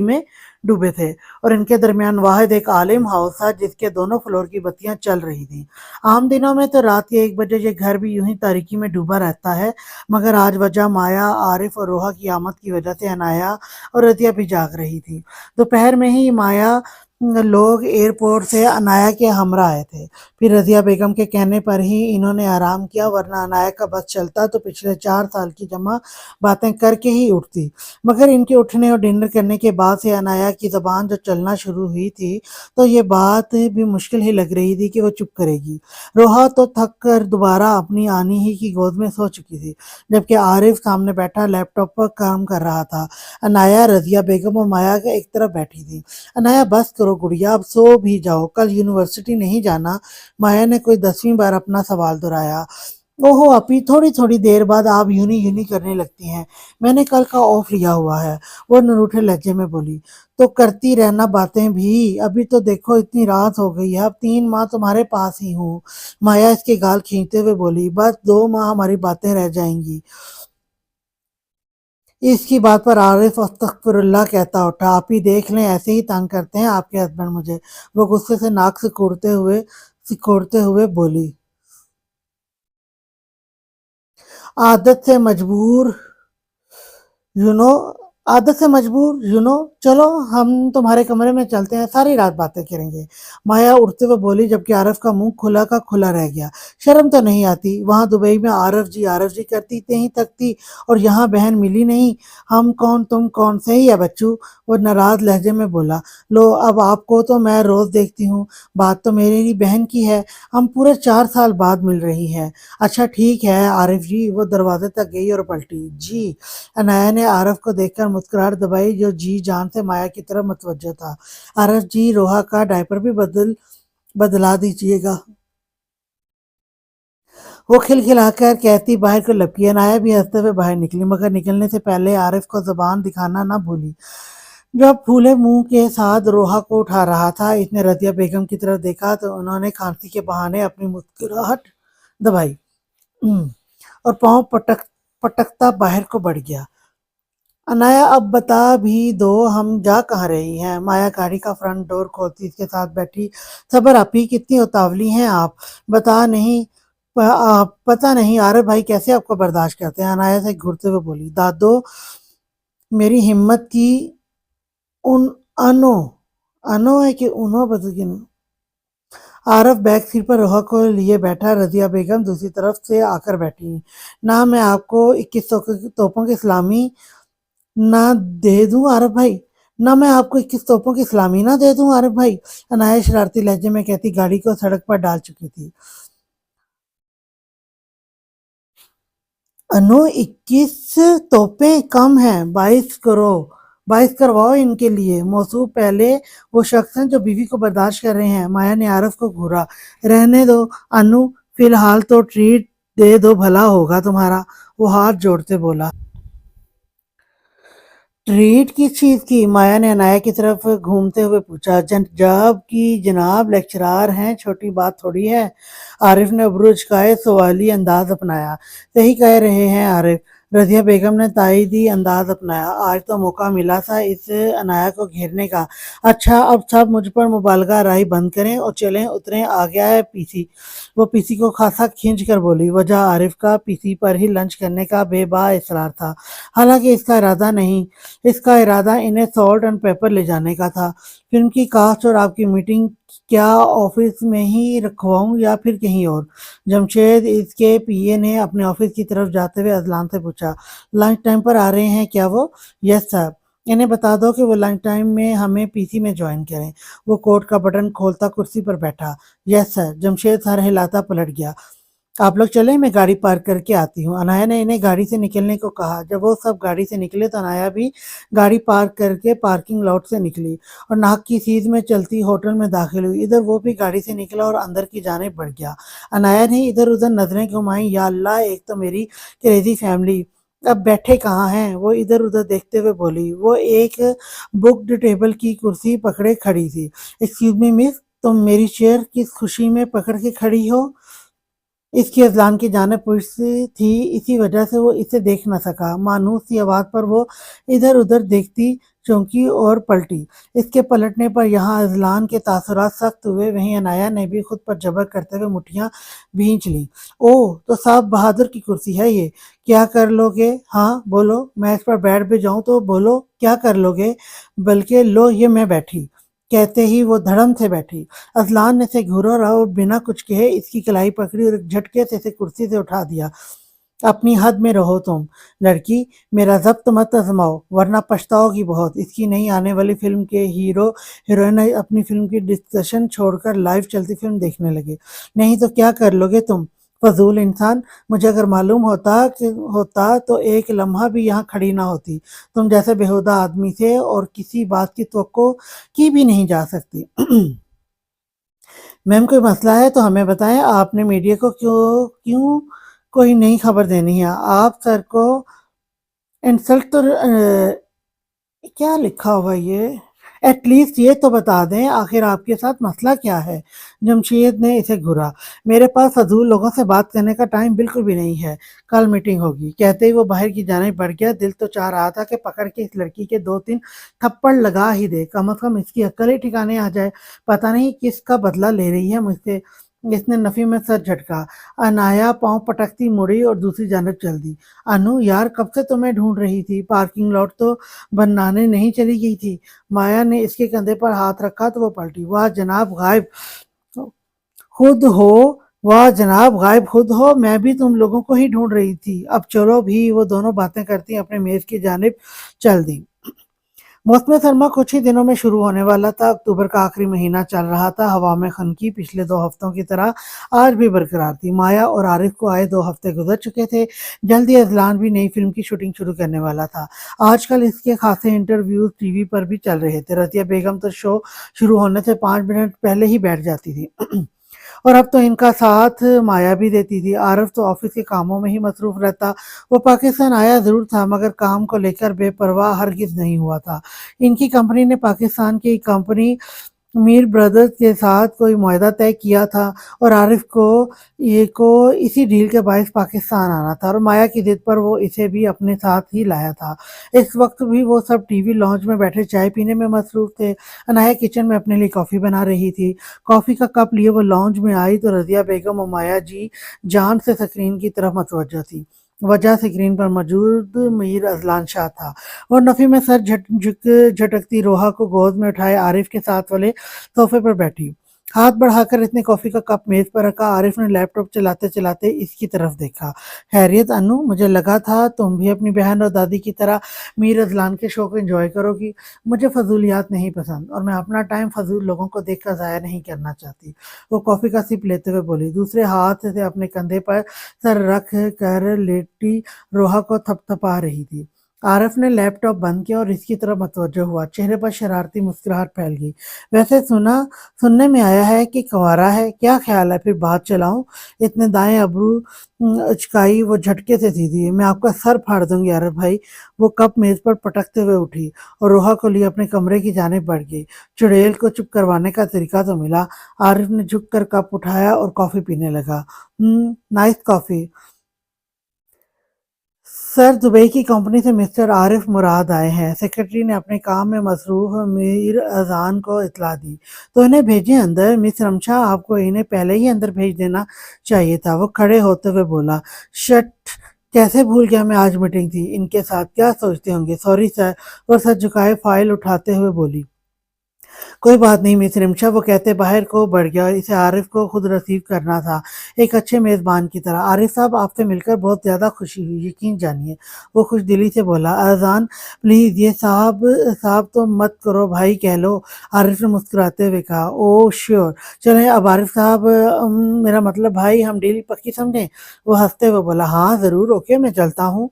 में डूबे थे, और इनके दरमियान वाहिद एक आलिम हाउस था जिसके दोनों फ्लोर की बत्तियां चल रही थी। आम दिनों में तो रात के 1 बजे ये घर भी यूं ही तारीकी में डूबा रहता है, मगर आज वजह माया, आरिफ और रोहा की आमद की वजह से अनाया और रतिया भी जाग रही थी। दोपहर में ही माया लोग एयरपोर्ट से अनाया के हमरा आए थे। फिर रज़िया बेगम के कहने पर ही इन्होंने आराम किया, वरना अनाया का बस चलता तो पिछले 4 साल की जमा बातें करके ही उठती। मगर इनके उठने और डिनर करने के बाद से अनाया की ज़बान जो चलना शुरू हुई थी, तो ये बात भी मुश्किल ही लग रही थी कि वो चुप करेगी। रोहा तो थक कर दोबारा अपनी आनी ही की गोद में सो चुकी थी, जबकि आरिफ सामने बैठा लैपटॉप पर काम कर रहा था। अनाया रज़िया बेगम और माया के एक तरफ बैठी थी। अनाया, बस करो गुड़िया, अब सो भी जाओ, कल यूनिवर्सिटी नहीं जाना? माया ने कोई 10वीं बार अपना सवाल दोहराया। ओहो अपी, थोड़ी थोड़ी देर बाद आप यूनी यूनी करने लगती हैं। मैंने कल का ऑफ लिया हुआ है, वो नरूठे लहजे में बोली। तो करती रहना बातें भी, अभी तो देखो इतनी रात हो गई है, अब 3 माह तुम्हारे पास ही हूँ। माया इसके गाल खींचते हुए बोली। बस 2 माह हमारी बातें रह जाएंगी। इसकी बात पर आरिफ अस्तगफिरुल्लाह कहता उठा। आप ही देख लें, ऐसे ही तंग करते हैं आपके हस्बैंड मुझे। वो गुस्से से नाक सिकोड़ते हुए बोली। आदत से मजबूर यू नो आदत से मजबूर चलो हम तुम्हारे कमरे में चलते हैं, सारी रात बातें करेंगे। माया उठते हुए बोली, जबकि आरफ का मुंह खुला का खुला रह गया। शर्म तो नहीं आती? वहां दुबई में आरफ जी करती यहीं तक थी, और यहाँ बहन मिली नहीं। हम कौन तुम कौन, सही है बच्चू? वो नाराज लहजे में बोला। लो, अब आपको तो मैं रोज देखती हूँ, बात तो मेरी बहन की है। हम पूरे 4 साल बाद मिल रही है। अच्छा ठीक है आरिफ जी। वो दरवाजे तक गई और पलटी। जी। अनाया ने आरफ को देखकर मुस्कुराहट दबाई, जो जी जान से माया की तरफ मुतवज्जो था। आरफ जी, रोहा का डायपर भी बदला दीजिएगा। वो खिलखिलाकर कहती बाहर को लपकी। अनाया भी हंसते हुए बाहर निकली, मगर निकलने से पहले आरिफ को जुबान दिखाना ना भूली। जब फूले मुंह के साथ रोहा को उठा रहा था, इसने रतिया बेगम की तरफ देखा तो उन्होंने खांसी के बहाने अपनी मुस्कुराहट दबाई। "हम्म," और पांव पटकता बाहर को बढ़ गया। अनाया, अब बता भी दो, हम जा कहाँ रही हैं? माया गाड़ी का फ्रंट डोर खोलती इसके साथ बैठी। सबर आपी, कितनी उतावली हैं आप? पता नहीं आरव भाई कैसे आपको बर्दाश्त करते हैं? अनाया से घूरते हुए बोली। दादो, मेरी हिम्मत की उन अनो अनो है कि उनो बदल गई। आरफ बैक सीट पर रोहा को लिए बैठा। रजिया बेगम दूसरी तरफ से आकर बैठी। ना मैं आपको 21 तोपों की सलामी ना दे दूं आरिफ भाई? ना मैं आपको 21 तोपों की सलामी ना दे दूं आरिफ भाई? अनाया शरारती लहजे में कहती गाड़ी को सड़क पर डाल चुकी थी। अनु, 21 तोपें कम हैं, 22 करो। 22 करवाओ इनके लिए। मौसूफ पहले वो शख्स हैं जो बीवी को बर्दाश्त कर रहे हैं। माया ने आरफ को घूरा। रहने दो अनु, फिलहाल तो ट्रीट दे दो, भला होगा तुम्हारा। वो हाथ जोड़ते बोला। ट्रीट किस चीज की? माया ने अनाया की तरफ घूमते हुए पूछा। जब की जनाब लेक्चरार हैं, छोटी बात थोड़ी है। आरिफ ने अबरू उचकाए सवाली अंदाज अपनाया। सही कह रहे हैं आरिफ, रज़िया बेगम ने तायदी अंदाज अपनाया। आज तो मौका मिला था इस अनाया को घेरने का। अच्छा, अब सब मुझ पर मुबालगा राही बंद करें और चलें उतरें, आ गया है पीसी। वो पीसी को खासा खींच कर बोली। वजह आरिफ का पीसी पर ही लंच करने का बेबाक इसरार था। हालांकि इसका इरादा इन्हें सॉल्ट एंड पेपर ले जाने का था। फिल्म की कास्ट और आपकी मीटिंग क्या ऑफिस में ही रखवाऊं या फिर कहीं और? जमशेद इसके पीए ने अपने ऑफिस की तरफ जाते हुए अजलान से पूछा। लंच टाइम पर आ रहे हैं क्या वो? Yes sir. इन्हें बता दो कि वो लंच टाइम में हमें पीसी में ज्वाइन करें। वो कोट का बटन खोलता कुर्सी पर बैठा। Yes sir. जमशेद सर हिलाता पलट गया। आप लोग चले, मैं गाड़ी पार्क करके आती हूँ। अनाया ने इन्हें गाड़ी से निकलने को कहा। जब वो सब गाड़ी से निकले तो अनाया भी गाड़ी पार्क करके पार्किंग लॉट से निकली और नाक की सीध में चलती होटल में दाखिल हुई। इधर वो भी गाड़ी से निकला और अंदर की जाने बढ़ गया। अनाया ने इधर उधर नजरें घुमाई। या अल्लाह, एक तो मेरी क्रेजी फैमिली, अब बैठे कहाँ हैं? वो इधर उधर देखते हुए बोली। वो एक बुक्ड टेबल की कुर्सी पकड़े खड़ी थी। एक्सक्यूज मी मिस, तुम मेरी चेयर किस खुशी में पकड़ के खड़ी हो? इसकी अज़लान की जानिब पुष्ट थी, इसी वजह से वो इसे देख न सका। मानूस सी आवाज़ पर वो इधर-उधर देखती, चौंकी और पलटी। इसके पलटने पर यहाँ अज़लान के तासुरात सख्त हुए, वहीं अनाया ने भी खुद पर जबर करते हुए मुठ्ठियाँ भींच लीं। ओह! तो साहब बहादुर की कुर्सी है ये। क्या कर लोगे? हाँ, बोलो। मैं इस पर बैठ भी जाऊँ तो बोलो, क्या कर लोगे? बल्कि लो, ये मैं बैठी। कहते ही वो धड़म से बैठी। अजलान ने इसे घूरा और बिना कुछ कहे इसकी कलाई पकड़ी और एक झटके से इसे कुर्सी से उठा दिया। अपनी हद में रहो तुम, लड़की। मेरा जब्त मत आजमाओ वरना पछताओगी बहुत। इसकी नई आने वाली फिल्म के हीरो हीरोइन अपनी फिल्म की डिस्कशन छोड़कर लाइव चलती फिल्म देखने लगे। नहीं तो क्या कर लोगे तुम, फजूल इंसान। मुझे अगर मालूम होता तो एक लम्हा भी यहाँ खड़ी ना होती। तुम जैसे बेहुदा आदमी से और किसी बात की तवक्को की भी नहीं जा सकती। मैम, कोई मसला है तो हमें बताएं। आपने मीडिया को क्यों क्यों कोई नई खबर देनी है? आप सर को इंसल्ट तो क्या लिखा हुआ है ये? एटलीस्ट ये तो बता दें, आखिर आपके साथ मसला क्या है? जमशेद ने इसे घूरा। मेरे पास फजूल लोगों से बात करने का टाइम बिल्कुल भी नहीं है। कल मीटिंग होगी। कहते ही वो बाहर की जाने बढ़ गया। दिल तो चाह रहा था कि पकड़ के इस लड़की के 2-3 थप्पड़ लगा ही दे, कम से कम इसकी अक्ल ही ठिकाने आ जाए। पता नहीं किसका बदला ले रही है मुझसे। इसने नफी में सर झटका। अनाया पांव पटकती मुड़ी और दूसरी जानब चल दी। अनु यार, कब से तुम्हें ढूंढ रही थी। पार्किंग लॉट तो बनाने नहीं चली गई थी? माया ने इसके कंधे पर हाथ रखा तो वो पलटी। वाह जनाब, गायब खुद हो। वाह जनाब, गायब खुद हो। मैं भी तुम लोगों को ही ढूंढ रही थी। अब चलो भी। वो दोनों बातें करती अपने मेज की जानिब चल दी। मौसम सरमा कुछ ही दिनों में शुरू होने वाला था। अक्टूबर का आखिरी महीना चल रहा था। हवा में खनकी पिछले 2 हफ्तों की तरह आज भी बरकरार थी। माया और आरिफ को आए 2 हफ्ते गुजर चुके थे। जल्दी अजलान भी नई फिल्म की शूटिंग शुरू करने वाला था। आजकल इसके खासे इंटरव्यूज टीवी पर भी चल रहे थे। रतिया बेगम तो शो शुरू होने से 5 मिनट पहले ही बैठ जाती थी। और अब तो इनका साथ माया भी देती थी। आरफ तो ऑफिस के कामों में ही मसरूफ रहता। वो पाकिस्तान आया जरूर था मगर काम को लेकर बेपरवाह हरगिज नहीं हुआ था। इनकी कंपनी ने पाकिस्तान की कंपनी मीर ब्रदर्स के साथ कोई मुआहदा तय किया था और आरिफ को इसी डील के बायस पाकिस्तान आना था और माया की जिद पर वो इसे भी अपने साथ ही लाया था। इस वक्त भी वो सब टीवी लॉन्च में बैठे चाय पीने में मसरूफ थे। अनाया किचन में अपने लिए कॉफ़ी बना रही थी। कॉफ़ी का कप लिए वो लॉन्च में आई तो रजिया बेगम और माया जी जान से स्क्रीन की तरफ मतवज्जो थी। वजह स्क्रीन पर मौजूद मीर अजलान शाह था। और नफी में सर झटकती रोहा को गोद में उठाए आरिफ के साथ वाले सोफे पर बैठी। हाथ बढ़ाकर इसने कॉफी का कप मेज पर रखा। आरिफ ने लैपटॉप चलाते चलाते इसकी तरफ देखा। खैरियत अनु, मुझे लगा था तुम भी अपनी बहन और दादी की तरह मीर अजलान के शो को एंजॉय करोगी। मुझे फजूलियात नहीं पसंद और मैं अपना टाइम फजूल लोगों को देखकर ज़ाया नहीं करना चाहती। वो कॉफी का सिप लेते हुए बोली। दूसरे हाथ से अपने कंधे पर सर रख कर लेटी रोहा को थपथपा रही थी। आरफ ने लैपटॉप बंद किया और इसकी तरफ मुतवज्जो हुआ। चेहरे पर शरारती मुस्कुराहट फैल गई। वैसे सुनने में आया है कि कंवारा है, क्या ख्याल है फिर बात चलाऊं? इतने दाएं अब्रू उचकाई वो झटके से सीधी। मैं आपका सर फाड़ दूंगी आरफ भाई। वो कप मेज पर पटकते हुए उठी और रोहा को लिए अपने कमरे की जानिब बढ़ गई। चुड़ैल को चुप करवाने का तरीका तो मिला। आरिफ ने झुक कर कप उठाया और कॉफी पीने लगा। Nice coffee. सर दुबई की कंपनी से मिस्टर आरिफ मुराद आए हैं। सेक्रेटरी ने अपने काम में मसरूफ मीर अजान को इतला दी तो इन्हें भेजें अंदर। मिस रमशा, आपको इन्हें पहले ही अंदर भेज देना चाहिए था, वो खड़े होते हुए बोला। शट, कैसे भूल गया मैं, आज मीटिंग थी इनके साथ, क्या सोचते होंगे। सॉरी सर, वो सर झुकाए फाइल उठाते हुए बोली। कोई बात नहीं मिस रिमशा, वो कहते बाहर को बढ़ गया, इसे आरिफ को खुद रिसीव करना था, एक अच्छे मेज़बान की तरह। आरिफ साहब, आपसे मिलकर बहुत ज़्यादा खुशी हुई, यकीन जानिए, वो खुश दिली से बोला। अजान, प्लीज़ ये साहब साहब तो मत करो भाई, कह लो, आरिफ ने मुस्कुराते हुए कहा। ओह श्योर, चले अब आरिफ साहब, मेरा मतलब भाई, हम डील पक्की समझें। वो हंसते हुए बोला। हाँ ज़रूर, ओके, मैं चलता हूँ।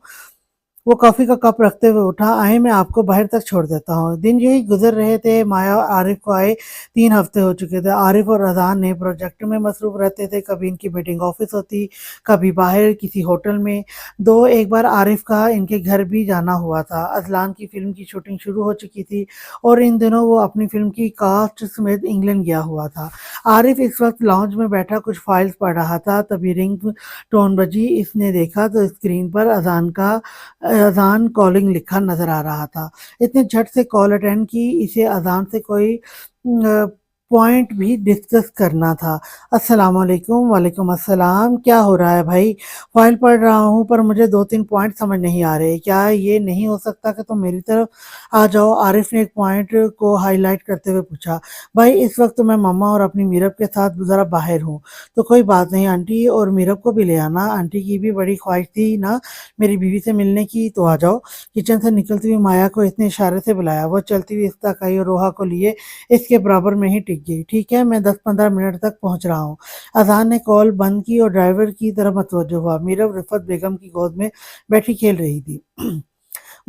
वो कॉफ़ी का कप रखते हुए उठा। आए, मैं आपको बाहर तक छोड़ देता हूँ। दिन यही गुजर रहे थे। माया और आरिफ को आए 3 हफ्ते हो चुके थे। आरिफ और अजान नए प्रोजेक्ट में मसरूफ रहते थे। कभी इनकी मीटिंग ऑफिस होती, कभी बाहर किसी होटल में। एक बार आरिफ का इनके घर भी जाना हुआ था। अजलान की फिल्म की शूटिंग शुरू हो चुकी थी और इन दिनों वो अपनी फिल्म की कास्ट समेत इंग्लैंड गया हुआ था। आरिफ इस वक्त लाउंज में बैठा कुछ फाइल्स पढ़ रहा था, तभी रिंग टोन बजी। इसने देखा तो स्क्रीन पर अज़ान कॉलिंग लिखा नज़र आ रहा था। इसने झट से कॉल अटेंड की, इसे अज़ान से कोई पॉइंट भी डिस्कस करना था। अस्सलाम वालेकुम। वालेकुम अस्सलाम। क्या हो रहा है भाई? फाइल पढ़ रहा हूँ पर मुझे 2-3 पॉइंट समझ नहीं आ रहे। क्या ये नहीं हो सकता कि तुम मेरी तरफ आ जाओ? आरिफ ने एक पॉइंट को हाईलाइट करते हुए पूछा। भाई इस वक्त मैं मम्मा और अपनी मीरब के साथ ज़रा बाहर हूँ। तो कोई बात नहीं, आंटी और मीरब को भी ले आना, आंटी की भी बड़ी ख्वाहिश थी ना मेरी बीवी से मिलने की, तो आ जाओ। किचन से निकलती हुई माया को इसने इशारे से बुलाया। वो चलती हुई इफ्ताक आई और रोहा को लिए इसके बराबर में ही टिक गई। ठीक है, मैं 10-15 मिनट तक पहुंच रहा हूँ। अजान ने कॉल बंद की और ड्राइवर की तरफ मतवज्जो हुआ। मीरब रिफत बेगम की गोद में बैठी खेल रही थी।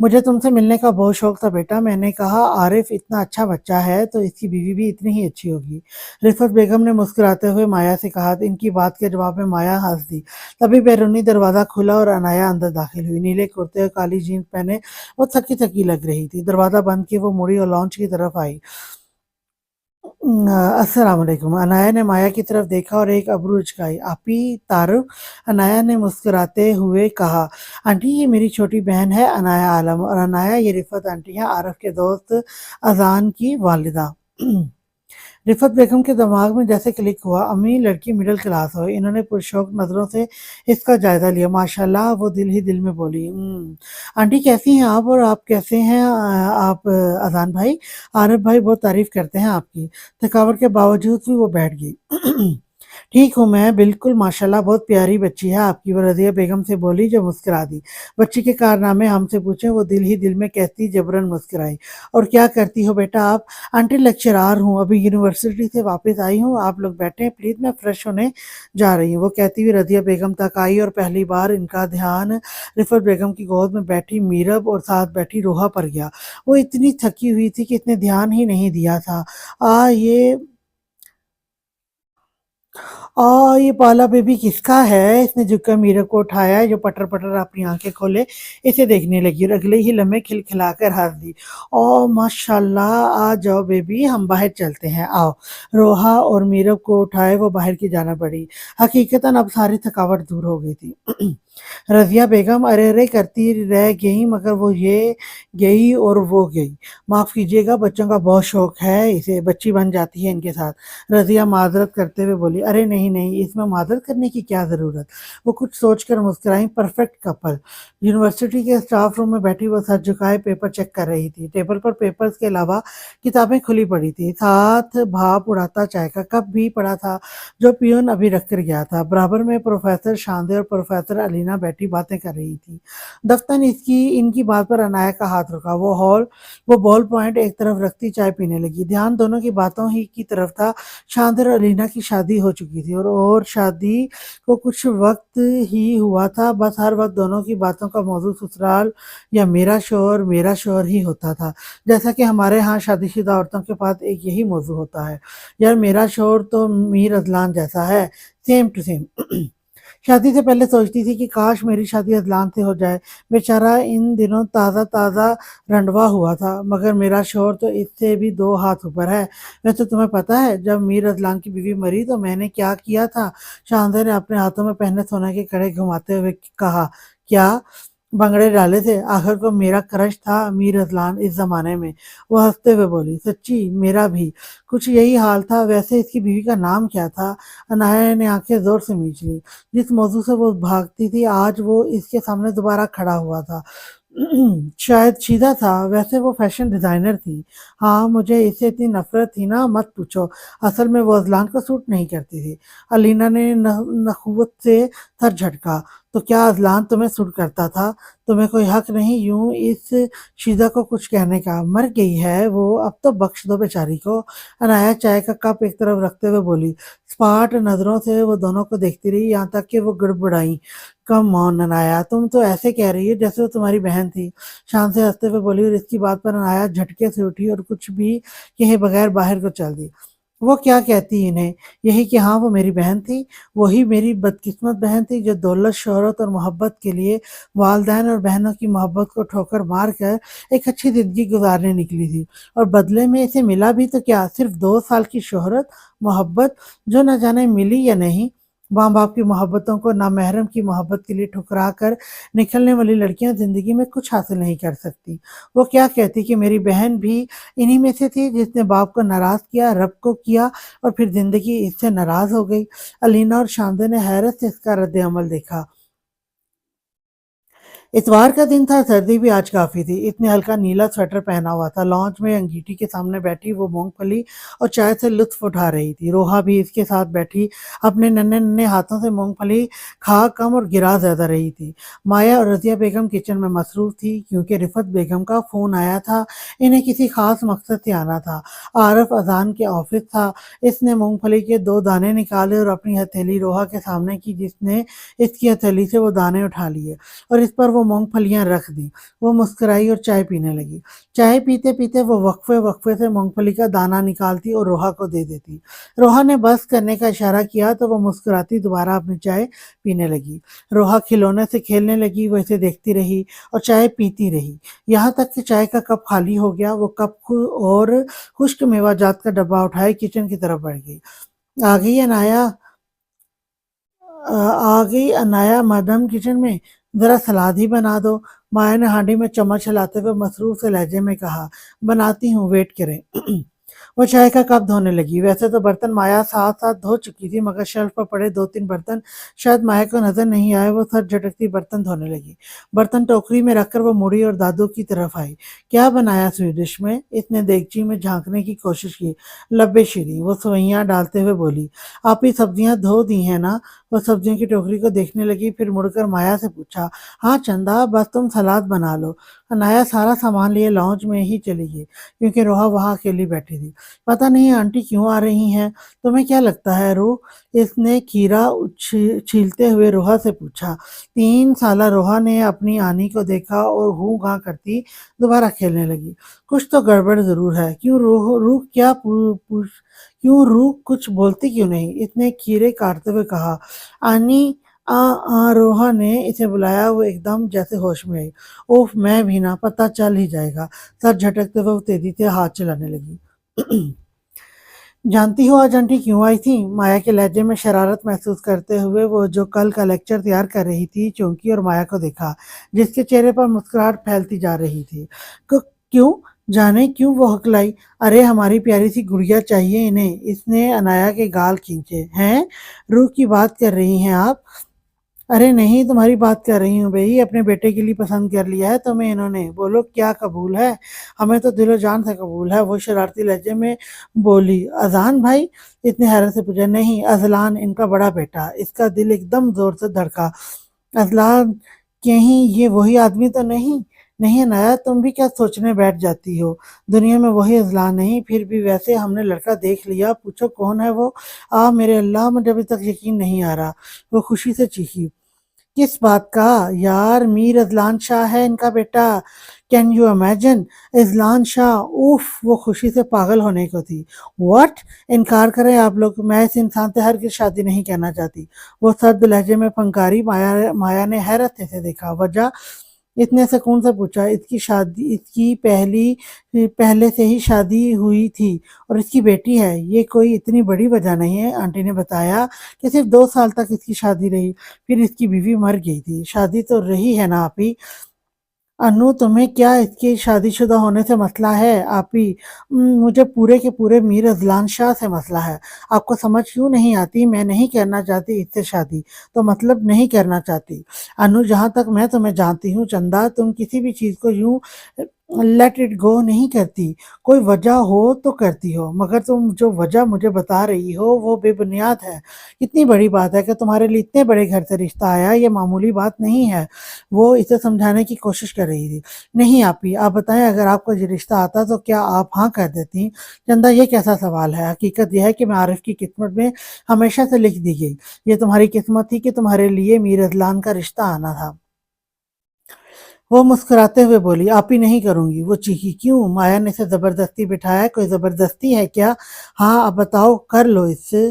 मुझे तुमसे मिलने का बहुत शौक था बेटा। मैंने कहा आरिफ इतना अच्छा बच्चा है तो इसकी बीवी भी इतनी ही अच्छी होगी। रिफत बेगम ने मुस्कुराते हुए माया से कहा। इनकी बात के जवाब में माया हंस दी। तभी बैरूनी दरवाजा खुला और अनाया अंदर दाखिल हुई। नीले कुर्ते और काली जीन्स पहने वो थकी थकी लग रही थी। दरवाजा बंद किए वो मुड़ी और लॉन्च की तरफ आई। अस्सलाम वालेकुम। अनाया ने माया की तरफ देखा और एक अब्रू उचकाई। आपी तारुफ, अनाया ने मुस्कुराते हुए कहा। आंटी ये मेरी छोटी बहन है अनाया आलम, और अनाया ये रिफत आंटी है, आरफ के दोस्त अजान की वालिदा। रिफत बेगम के दिमाग में जैसे क्लिक हुआ। अम्मी लड़की मिडिल क्लास हो। इन्होंने पुरशौक नजरों से इसका जायजा लिया। माशाल्लाह, वो दिल ही दिल में बोली। आंटी कैसी हैं आप, और आप कैसे हैं आप अजान भाई? आरिफ भाई बहुत तारीफ करते हैं आपकी। थकावट के बावजूद भी वो बैठ गई। ठीक हूँ मैं, बिल्कुल माशाल्लाह, बहुत प्यारी बच्ची है आपकी, वो रज़िया बेगम से बोली जो मुस्कुरा दी। बच्ची के कारनामे हमसे पूछें, वो दिल ही दिल में कहती जबरन मुस्कुराई। और क्या करती हो बेटा आप? आंटी लेक्चरार हूँ, अभी यूनिवर्सिटी से वापस आई हूँ, आप लोग बैठे प्लीज़, मैं फ्रेश होने जा रही हूँ। वो कहती हुई रज़िया बेगम तक आई और पहली बार इनका ध्यान रिफत बेगम की गोद में बैठी मीरब और साथ बैठी रोहा पर गया। वो इतनी थकी हुई थी कि इसने ध्यान ही नहीं दिया था। ये ये पाला बेबी किसका है? इसने झुककर मीरा को उठाया, जो पटर-पटर अपनी आँखें खोले इसे देखने लगी और अगले ही लम्हे खिलखिलाकर हँस दी। ओह माशाल्लाह! आ जाओ बेबी, हम बाहर चलते हैं, आओ। रोहा और मीरब को उठाए वो बाहर की जानिब बढ़ी। हकीकतन अब सारी थकावट दूर हो गई थी। रज़िया बेगम अरे-अरे करती रह गईं, मगर वो ये गई और वो गई। माफ़ कीजिएगा, बच्चों का बहुत शौक है इसे, बच्ची बन जाती है इनके साथ। रज़िया माज़रत करते हुए बोली। अरे नहीं नहीं, इसमें माज़रत करने की क्या ज़रूरत? वो कुछ सोचकर मुस्कुराई। Perfect couple. यूनिवर्सिटी के स्टाफ रूम में बैठी वो सर झुकाए पेपर चेक कर रही थी। टेबल पर पेपर्स के अलावा किताबें खुली पड़ी थी, साथ भाप उड़ाता चाय का कप भी पड़ा था जो पियून अभी रख कर गया था। बराबर में प्रोफेसर शांदे और प्रोफेसर अलीना बैठी बातें कर रही थी। दफ्तन इसकी इनकी बात पर अनाया का हाथ रुका। वो बॉल पॉइंट एक तरफ रखती चाय पीने लगी। ध्यान दोनों की बातों ही की तरफ था। शांद और अलीना की शादी हो चुकी थी और शादी को कुछ वक्त ही हुआ था। बस हर वक्त दोनों की बातों का मौजू ससुराल या मेरा शोहर ही होता था। जैसा कि हमारे यहाँ शादीशुदा औरतों के पास एक यही मौजू होता है। यार मेरा शोहर तो मीर अजलान जैसा है, सेम टू सेम। शादी से पहले सोचती थी कि काश मेरी शादी अजलान से हो जाए। बेचारा इन दिनों ताज़ा ताज़ा रंडवा हुआ था, मगर मेरा शोहर तो इससे भी 2 हाथ ऊपर है। वैसे तुम्हें पता है जब मीर अजलान की बीवी मरी तो मैंने क्या किया था? शाहजहां ने अपने हाथों में पहने सोने के कड़े घुमाते हुए कहा। क्या? भंगड़े डाले थे। आखिर को मेरा क्रश था मीर अजलान इस ज़माने में। वो हँसते हुए बोली, सच्ची मेरा भी कुछ यही हाल था। वैसे इसकी बीवी का नाम क्या था? अनाया ने आंखें ज़ोर से मींच ली। जिस मौजू से वो भागती थी आज वो इसके सामने दोबारा खड़ा हुआ था। शायद शीदा था। वैसे वो फैशन डिज़ाइनर थी। हाँ, मुझे इससे इतनी नफ़रत थी ना मत पूछो। असल में वो अज़लान को सूट नहीं करती थी। अलीना ने नखुवत से सर झटका। तो क्या अज़लान तुम्हें सूट करता था? तुम्हें कोई हक नहीं यूं इस शीदा को कुछ कहने का। मर गई है वो, अब तो बख्श दो बेचारी को। अनाया चाय का कप एक तरफ रखते हुए बोली। स्पाट नजरों से वो दोनों को देखती रही यहाँ तक कि वो गड़बड़ाई। कम ऑन अनाया, तुम तो ऐसे कह रही है जैसे वो तुम्हारी बहन थी। शान से हंसते हुए बोली और इसकी बात पर अनाया झटके से उठी और कुछ भी कहे बगैर बाहर को चल दी। वो क्या कहती इन्हें? यही कि हाँ वो मेरी बहन थी। वही मेरी बदकिस्मत बहन थी जो दौलत शोहरत और मोहब्बत के लिए वालदैन और बहनों की मोहब्बत को ठोकर मार कर एक अच्छी जिंदगी गुजारने निकली थी। और बदले में इसे मिला भी तो क्या? सिर्फ 2 साल की शोहरत, मोहब्बत जो न जाने मिली या नहीं। माँ बाप की मोहब्बतों को नामहरम की मोहब्बत के लिए ठुकरा कर निकलने वाली लड़कियां जिंदगी में कुछ हासिल नहीं कर सकती। वो क्या कहती कि मेरी बहन भी इन्हीं में से थी जिसने बाप को नाराज किया, रब को किया और फिर जिंदगी इससे नाराज हो गई। अलीना और शांदे ने हैरत से इसका रद्द अमल देखा। इतवार का दिन था। सर्दी भी आज काफी थी। इसने हल्का नीला स्वेटर पहना हुआ था। लॉन्च में अंगीठी के सामने बैठी वो मूंगफली और चाय से लुत्फ उठा रही थी। रोहा भी इसके साथ बैठी अपने नन्हे नन्हे हाथों से मूंगफली खा कम और गिरा ज्यादा रही थी। माया और रजिया बेगम किचन में मसरूफ थी क्योंकि रिफत बेगम का फोन आया था। इन्हें किसी खास मकसद से आना था। आरफ अजान के ऑफिस था। इसने मूंगफली के 2 दाने निकाले और अपनी हथेली रोहा के सामने की जिसने इसकी हथेली से वो दाने उठा लिए और इस पर वो मूंगफलियां रख दी। वो मुस्कुराई और चाय पीने लगी। चाय पीते पीते वो वक्फे वक्फे से मूंगफली का दाना निकालती और रोहा को दे देती। रोहा ने बस करने का इशारा किया तो वो मुस्कुराती दोबारा अपनी चाय पीने लगी। रोहा खिलौने से खेलने लगी। वो इसे देखती रही और चाय पीती रही यहाँ तक कि चाय का कप खाली हो गया। वो और खुश्क मेवाजात का डब्बा उठाए किचन की तरफ बढ़ गई। आ गई अनाया। आ गई अनाया मैडम किचन में। जरा सलाद ही बना दो। माया ने हांडी में चम्मच हिलाते हुए मसरूफ से लहजे में कहा। बनाती हूँ, वेट करें। वो चाय का कप धोने लगी। वैसे तो बर्तन माया साथ साथ धो चुकी थी मगर शेल्फ पर पड़े 2-3 बर्तन शायद माया को नजर नहीं आए। वो सर झटकती बर्तन धोने लगी। बर्तन टोकरी में रखकर वो मुड़ी और दादू की तरफ आई। क्या बनाया स्वीट डिश में? इसने देगची में झांकने की कोशिश की। लब्बे शीरी, वो सवैयां डालते हुए बोली। आप ही सब्जियां धो दी हैं ना? वो सब्जियों की टोकरी को देखने लगी फिर मुड़कर माया से पूछा। हाँ चंदा, बस तुम सलाद बना लो। अनाया सारा सामान लिए लॉन्च में ही चली गई क्योंकि रोहा वहां अकेली बैठी थी। पता नहीं आंटी क्यों आ रही हैं? तुम्हें क्या लगता है रूह? इसने खीरा छीलते हुए रोहा से पूछा। 3 साला रोहा ने अपनी आनी को देखा और हूँ गां करती दोबारा खेलने लगी। कुछ तो गड़बड़ जरूर है। क्यों रूह? रूह क्या पूछ क्यों रूह कुछ बोलती क्यों नहीं? इतने खीरे काटते हुए कहा। आनी आ आ रोहा ने इसे बुलाया। वो एकदम जैसे होश में आई। ओफ, मैं भी ना, पता चल ही जाएगा। सर झटकते हुए वो तेजी से हाथ चलाने लगी। जानती हो आज आंटी क्यों आई थी? माया के लहजे में शरारत महसूस करते हुए वो जो कल का लेक्चर तैयार कर रही थी चौंकी और माया को देखा जिसके चेहरे पर मुस्कुराहट फैलती जा रही थी। क्यों? जाने क्यों वो हकलाई। अरे हमारी प्यारी सी गुड़िया चाहिए इन्हें। इसने अनाया के गाल खींचे। हैं? रूह की बात कर रही हैं आप? अरे नहीं, तुम्हारी बात कर रही हूँ बई। अपने बेटे के लिए पसंद कर लिया है तुम्हें इन्होंने। बोलो क्या कबूल है? हमें तो दिलो जान से कबूल है। वो शरारती लहजे में बोली। अजान भाई? इतने हैरत से पूछा। नहीं, अजलान, इनका बड़ा बेटा। इसका दिल एकदम जोर से धड़का। अजलान? कहीं ये वही आदमी तो नहीं? नहीं अनाया, तुम भी क्या सोचने बैठ जाती हो? दुनिया में वही अजलान नहीं? फिर भी वैसे हमने लड़का देख लिया। पूछो कौन है वो? मेरे अल्लाह, मुझे अभी तक यकीन नहीं आ रहा। वो खुशी से चीखी। किस बात का? यार, मीर अजलान शाह है इनका बेटा। Can you imagine? Izlaan Shah, उफ। वो खुशी से पागल होने को थी। व्हाट? इनकार करें आप लोग। मैं इस इंसान से हरगिज शादी नहीं करना चाहती। वो सर्द लहजे में फंकारी। माया माया ने हैरत से देखा। वजह? اتنے سکون سے پوچھا، اس کی پہلے سے ہی شادی ہوئی تھی اور اس کی بیٹی ہے، یہ کوئی اتنی بڑی وجہ نہیں ہے۔ آنٹی نے بتایا کہ صرف 2 سال تک اس کی شادی رہی، پھر اس کی بیوی مر گئی تھی۔ شادی تو رہی ہے نا آپی؟ انو تمہیں کیا اس کے شادی شدہ ہونے سے مسئلہ ہے آپی؟ مجھے پورے کے پورے میر اذلان شاہ سے مسئلہ ہے۔ آپ کو سمجھ کیوں نہیں آتی؟ میں نہیں کرنا چاہتی اس سے شادی، تو مطلب نہیں کرنا چاہتی۔ انو جہاں تک میں تمہیں جانتی ہوں چندا، تم کسی بھی چیز کو یوں لیٹ اٹ گو نہیں کرتی، کوئی وجہ ہو تو کرتی ہو، مگر تم جو وجہ مجھے بتا رہی ہو وہ بے بنیاد ہے۔ کتنی بڑی بات ہے کہ تمہارے لیے اتنے بڑے گھر سے رشتہ آیا، یہ معمولی بات نہیں ہے۔ وہ اسے سمجھانے کی کوشش کر رہی تھی۔ نہیں آپی، آپ بتائیں، اگر آپ کو یہ رشتہ آتا تو کیا آپ ہاں کر دیتی؟ چندا، یہ کیسا سوال ہے؟ حقیقت یہ ہے کہ میں عارف کی قسمت میں ہمیشہ سے لکھ دی گئی، یہ تمہاری قسمت تھی کہ تمہارے لیے میر اذلان کا رشتہ آنا تھا۔ وہ مسکراتے ہوئے بولی، آپی نہیں کروں گی۔ وہ چیخی، کیوں؟ مایا نے اسے زبردستی بٹھایا، کوئی زبردستی ہے کیا؟ ہاں اب بتاؤ، کر لو اس سے،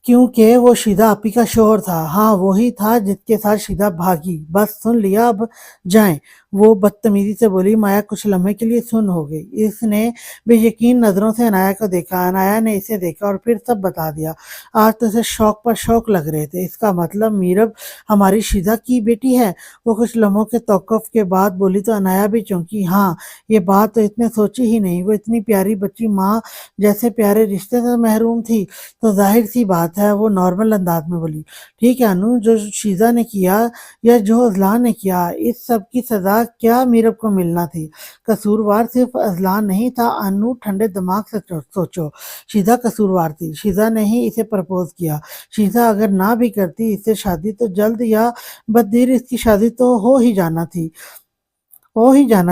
کیونکہ وہ شیدا آپی کا شوہر تھا۔ ہاں وہی تھا جس کے ساتھ شیدا بھاگی۔ بس سن لیا، اب جائیں۔ وہ بدتمیزی سے بولی۔ مایا کچھ لمحے کے لیے سن ہو گئی۔ اس نے بے یقین نظروں سے عنایا کو دیکھا۔ عنایا نے اسے دیکھا اور پھر سب بتا دیا۔ آج تو اسے شوق پر شوق لگ رہے تھے۔ اس کا مطلب میرب ہماری شیدا کی بیٹی ہے؟ وہ کچھ لمحوں کے توقف کے بعد بولی تو عنایا بھی چونکی۔ ہاں، یہ بات تو اس نے سوچی ہی نہیں۔ وہ اتنی پیاری بچی ماں جیسے پیارے رشتے سے محروم تھی، تو ظاہر سی بات ہے وہ نارمل انداز میں بولی، ٹھیک ہے انو، جو شیزا نے کیا یا جو اذلان نے کیا، اس سب کی سزا کیا میرب کو ملنا تھی؟ قصوروار صرف اذلان نہیں تھا انو، ٹھنڈے دماغ سے سوچو۔ شیزا قصوروار تھی، شیزا نے ہی اسے پرپوز کیا۔ شیزا اگر نہ بھی کرتی اس سے شادی تو جلد یا بددیر اس کی شادی تو ہو ہی جانا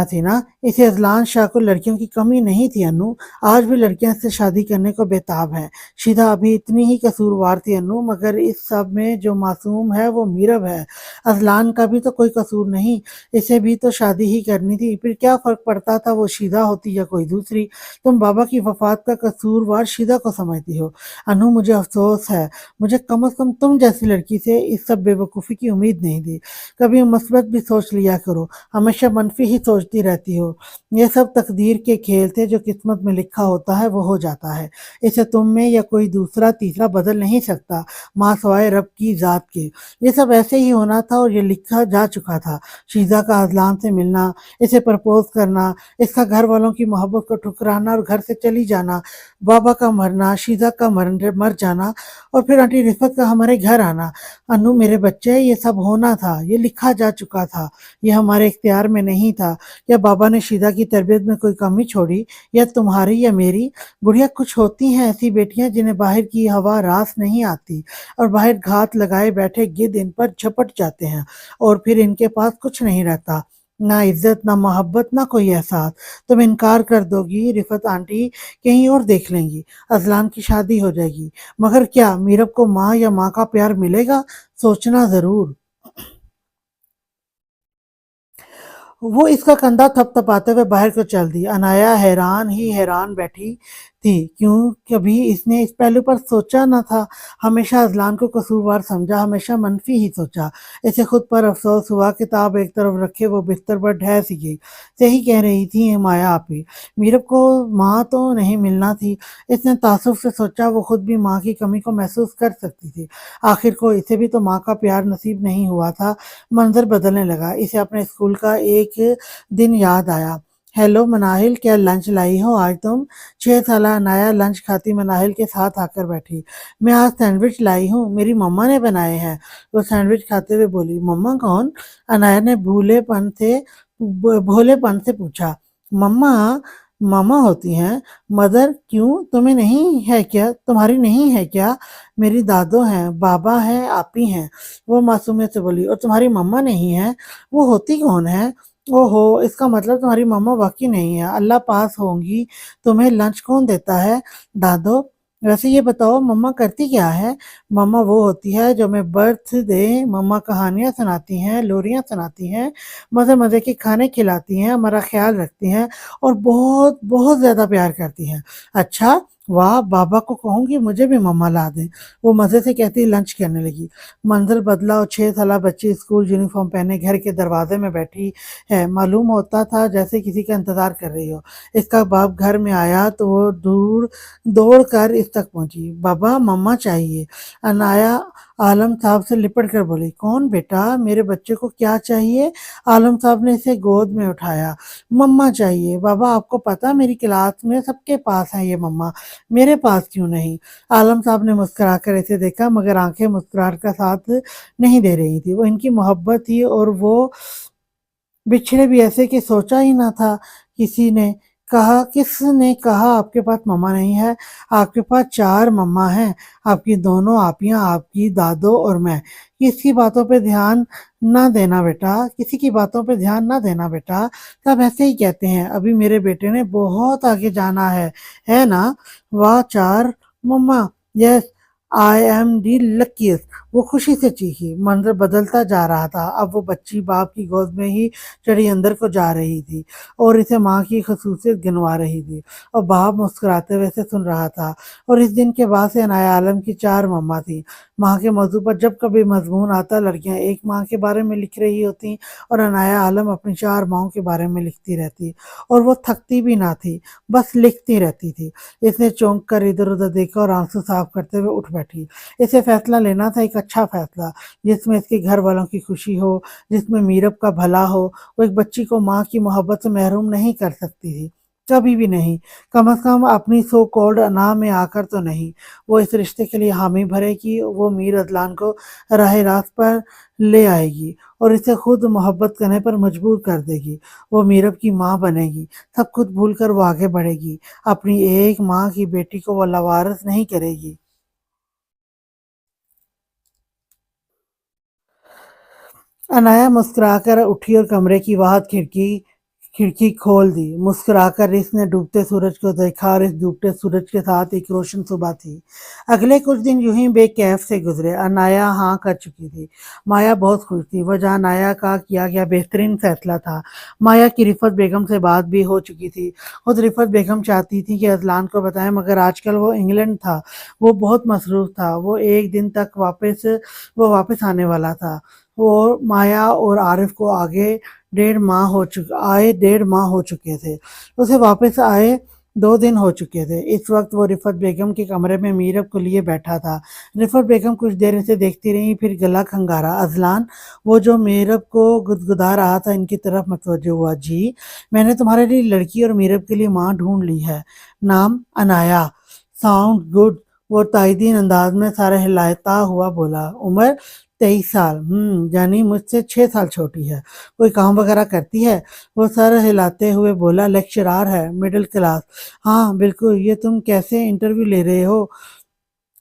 تھی نا۔ اسے اذلان شاہ کو لڑکیوں کی کمی نہیں تھی انو، آج بھی لڑکیاں اس سے شادی کرنے کو بےتاب ہیں۔ شیدا ابھی اتنی ہی قصوروار تھی انو، مگر اس سب میں جو معصوم ہے وہ میرب ہے۔ اذلان کا بھی تو کوئی قصور نہیں، اسے بھی تو شادی ہی کرنی تھی، پھر کیا فرق پڑتا تھا وہ شیدا ہوتی یا کوئی دوسری؟ تم بابا کی وفات کا قصوروار شیدا کو سمجھتی ہو انو، مجھے افسوس ہے، مجھے کم از کم تم جیسی لڑکی سے اس سب بے وقوفی کی امید نہیں تھی۔ کبھی مثبت بھی سوچ لیا کرو، ہمیشہ منفی ہی سوچتی رہتی ہو۔ یہ سب تقدیر کے کھیل تھے، جو قسمت میں لکھا ہوتا ہے وہ ہو جاتا ہے، اسے تم میں یا کوئی دوسرا تیسرا بدل نہیں سکتا، ماں سوائے رب کی ذات کے۔ یہ سب ایسے ہی ہونا تھا اور یہ لکھا جا چکا تھا۔ شیزا کا اذلان سے ملنا، اسے پرپوز کرنا، اس کا گھر والوں کی محبت کو ٹھکرانا اور گھر سے چلی جانا، بابا کا مرنا، شیزا کا مر جانا، اور پھر آنٹی رفت کا ہمارے گھر آنا۔ انو میرے بچے، یہ سب ہونا تھا، یہ لکھا جا چکا تھا، یہ ہمارے اختیار میں نہیں تھا۔ یا بابا نے شیدا کی تربیت میں کوئی کمی چھوڑی، یا تمہاری یا میری؟ بڑھیا کچھ ہوتی ہیں ایسی بیٹیاں جنہیں باہر کی ہوا راس نہیں آتی، اور باہر گھات لگائے بیٹھے گدھ ان پر جھپٹ جاتے ہیں، اور پھر ان کے پاس کچھ نہیں رہتا، نہ عزت، نہ محبت، نہ کوئی احساس۔ تم انکار کر دو گی، رفت آنٹی کہیں اور دیکھ لیں گی، اذلان کی شادی ہو جائے گی، مگر کیا میرب کو ماں یا ماں کا پیار ملے گا؟ سوچنا ضرور۔ وہ اس کا کندھا تھپ تھپاتے ہوئے باہر کو چل دی۔ عنایا حیران ہی حیران بیٹھی تھی، کیوں کبھی اس نے اس پہلو پر سوچا نہ تھا؟ ہمیشہ اذلان کو قصوروار سمجھا، ہمیشہ منفی ہی سوچا۔ اسے خود پر افسوس ہوا۔ کتاب ایک طرف رکھے وہ بستر پر ڈھہ سی گئی۔ صحیح کہہ رہی تھی مایا آپی، میرب کو ماں تو نہیں ملنا تھی۔ اس نے تعصب سے سوچا، وہ خود بھی ماں کی کمی کو محسوس کر سکتی تھی، آخر کو اسے بھی تو ماں کا پیار نصیب نہیں ہوا تھا۔ منظر بدلنے لگا، اسے اپنے اسکول کا ایک دن یاد آیا۔ ہیلو مناہل، کیا لنچ لائی ہو آج تم؟ 6 سالہ عنایا لنچ کھاتی مناہل کے ساتھ آ کر بیٹھی۔ میں آج سینڈوچ لائی ہوں، میری مما نے بنائے ہیں۔ وہ سینڈوچ کھاتے ہوئے بولی۔ مما کون؟ عنایا نے بھولے پن سے پوچھا۔ مما ماما ہوتی ہیں، مدر، کیوں تمہیں نہیں ہے کیا؟ تمہاری نہیں ہے کیا؟ میری دادو ہیں، بابا ہیں، آپی ہیں۔ وہ معصومیت سے بولی۔ اور تمہاری مما نہیں ہے؟ وہ ہوتی کون ہے؟ او ہو، اس کا مطلب تمہاری مما واقعی نہیں ہے، اللہ پاس ہوں گی، تمہیں لنچ کون دیتا ہے؟ دادو۔ ویسے یہ بتاؤ مما کرتی کیا ہے؟ مما وہ ہوتی ہے جو ہمیں برتھ ڈے، مما کہانیاں سناتی ہیں، لوریاں سناتی ہیں، مزے مزے کے کھانے کھلاتی ہیں، ہمارا خیال رکھتی ہیں، اور بہت بہت زیادہ پیار کرتی ہیں۔ اچھا، वाह! बाबा को कहूँगी मुझे भी मम्मा ला दें। वो मज़े से कहती लंच करने लगी। मंज़र बदला और 6 साला बच्ची स्कूल यूनिफ़ॉर्म पहने घर के दरवाज़े में बैठी है। मालूम होता था जैसे किसी का इंतज़ार कर रही हो। इसका बाप घर में आया तो वो दौड़ कर इस तक पहुँची। बाबा मम्मा चाहिए। अनाया आलम साहब से लिपट कर बोली, कौन बेटा? मेरे बच्चे को क्या चाहिए? आलम साहब ने इसे गोद में उठाया। मम्मा चाहिए। बाबा आपको पता मेरी क्लास में सबके पास है ये मम्मा, मेरे पास क्यों नहीं? आलम साहब ने मुस्कुराकर इसे देखा मगर आंखें मुस्कुराहट का साथ नहीं दे रही थी। वो इनकी मोहब्बत थी और वो बिछड़े भी ऐसे कि सोचा ही ना था। किसने कहा आपके पास मम्मा नहीं है? आपके पास 4 मम्मा हैं, आपकी दोनों आपियाँ, आपकी दादो और मैं। किसी बातों पे ध्यान ना देना बेटा, किसी की बातों पे ध्यान ना देना बेटा, सब ऐसे ही कहते हैं। अभी मेरे बेटे ने बहुत आगे जाना है ना? वाह 4 mama, yes I am the luckiest. वो खुशी से चीखी। मंजर बदलता जा रहा था। अब वो बच्ची बाप की गोद में ही चढ़ी अंदर को जा रही थी और इसे माँ की खसूसियत गिनवा रही थी और बाप मुस्कुराते हुए इसे सुन रहा था। और इस दिन के बाद से अनाया आलम की 4 मम्मा थी। माँ के मौजू पर जब कभी मजमून आता लड़कियां एक माँ के बारे में लिख रही होती और अनाया आलम अपनी 4 माओं के बारे में लिखती रहती और वो थकती भी ना थी, बस लिखती रहती थी। इसने चौंक कर इधर उधर देखा और आंसू साफ करते हुए उठ बैठी। इसे फैसला लेना था, एक अच्छा फैसला जिसमें इसके घर वालों की खुशी हो, जिसमें मीरब का भला हो। वो एक बच्ची को माँ की मोहब्बत से महरूम नहीं कर सकती थी, कभी भी नहीं। कम से कम अपनी सो कॉल्ड अना में आकर तो नहीं। वो इस रिश्ते के लिए हामी भरेगी, वो मीर अदलान को राह रास्त पर ले आएगी और इसे खुद मोहब्बत करने पर मजबूर कर देगी। वो मीरब की माँ बनेगी। सब कुछ भूल कर वो आगे बढ़ेगी। अपनी एक माँ की बेटी को वो लवारस नहीं करेगी। अनाया मुस्कुराकर उठी और कमरे की वाहद खिड़की खिड़की खोल दी। मुस्कुराकर इसने डूबते सूरज को देखा और इस डूबते सूरज के साथ एक रोशन सुबह थी। अगले कुछ दिन यूं ही बेकैफ से गुजरे। अनाया हाँ कर चुकी थी। माया बहुत खुश थी। वह जहाँ अनाया का किया गया बेहतरीन फैसला था। माया की रिफत बेगम से बात भी हो चुकी थी। खुद रिफत बेगम चाहती थी कि अजलान को बताएं मगर आजकल वो इंग्लैंड था। वो बहुत मसरूफ था। वो वापस आने वाला था। और माया और आरिफ को 1.5 माह हो चुके थे। उसे वापस आए 2 दिन हो चुके थे। इस वक्त वो रिफत बेगम के कमरे में मीरब को लिए बैठा था। रिफत बेगम कुछ देर इसे देखती रही फिर गला खंगारा। अजलान, वो जो मीरब को गुदगुदा रहा था इनकी तरफ मतवज्जो हुआ। जी, मैंने तुम्हारे लिए लड़की और मीरब के लिए माँ ढूंढ ली है। नाम अनाया। Sound good. वो ताइदीन अंदाज में सारा हिलाता हुआ बोला। उम्र 23 साल। यानी मुझसे 6 साल छोटी है। कोई काम वगैरह करती है? वो सर हिलाते हुए बोला। लेक्चरार है, मिडिल क्लास। हाँ बिल्कुल। ये तुम कैसे इंटरव्यू ले रहे हो?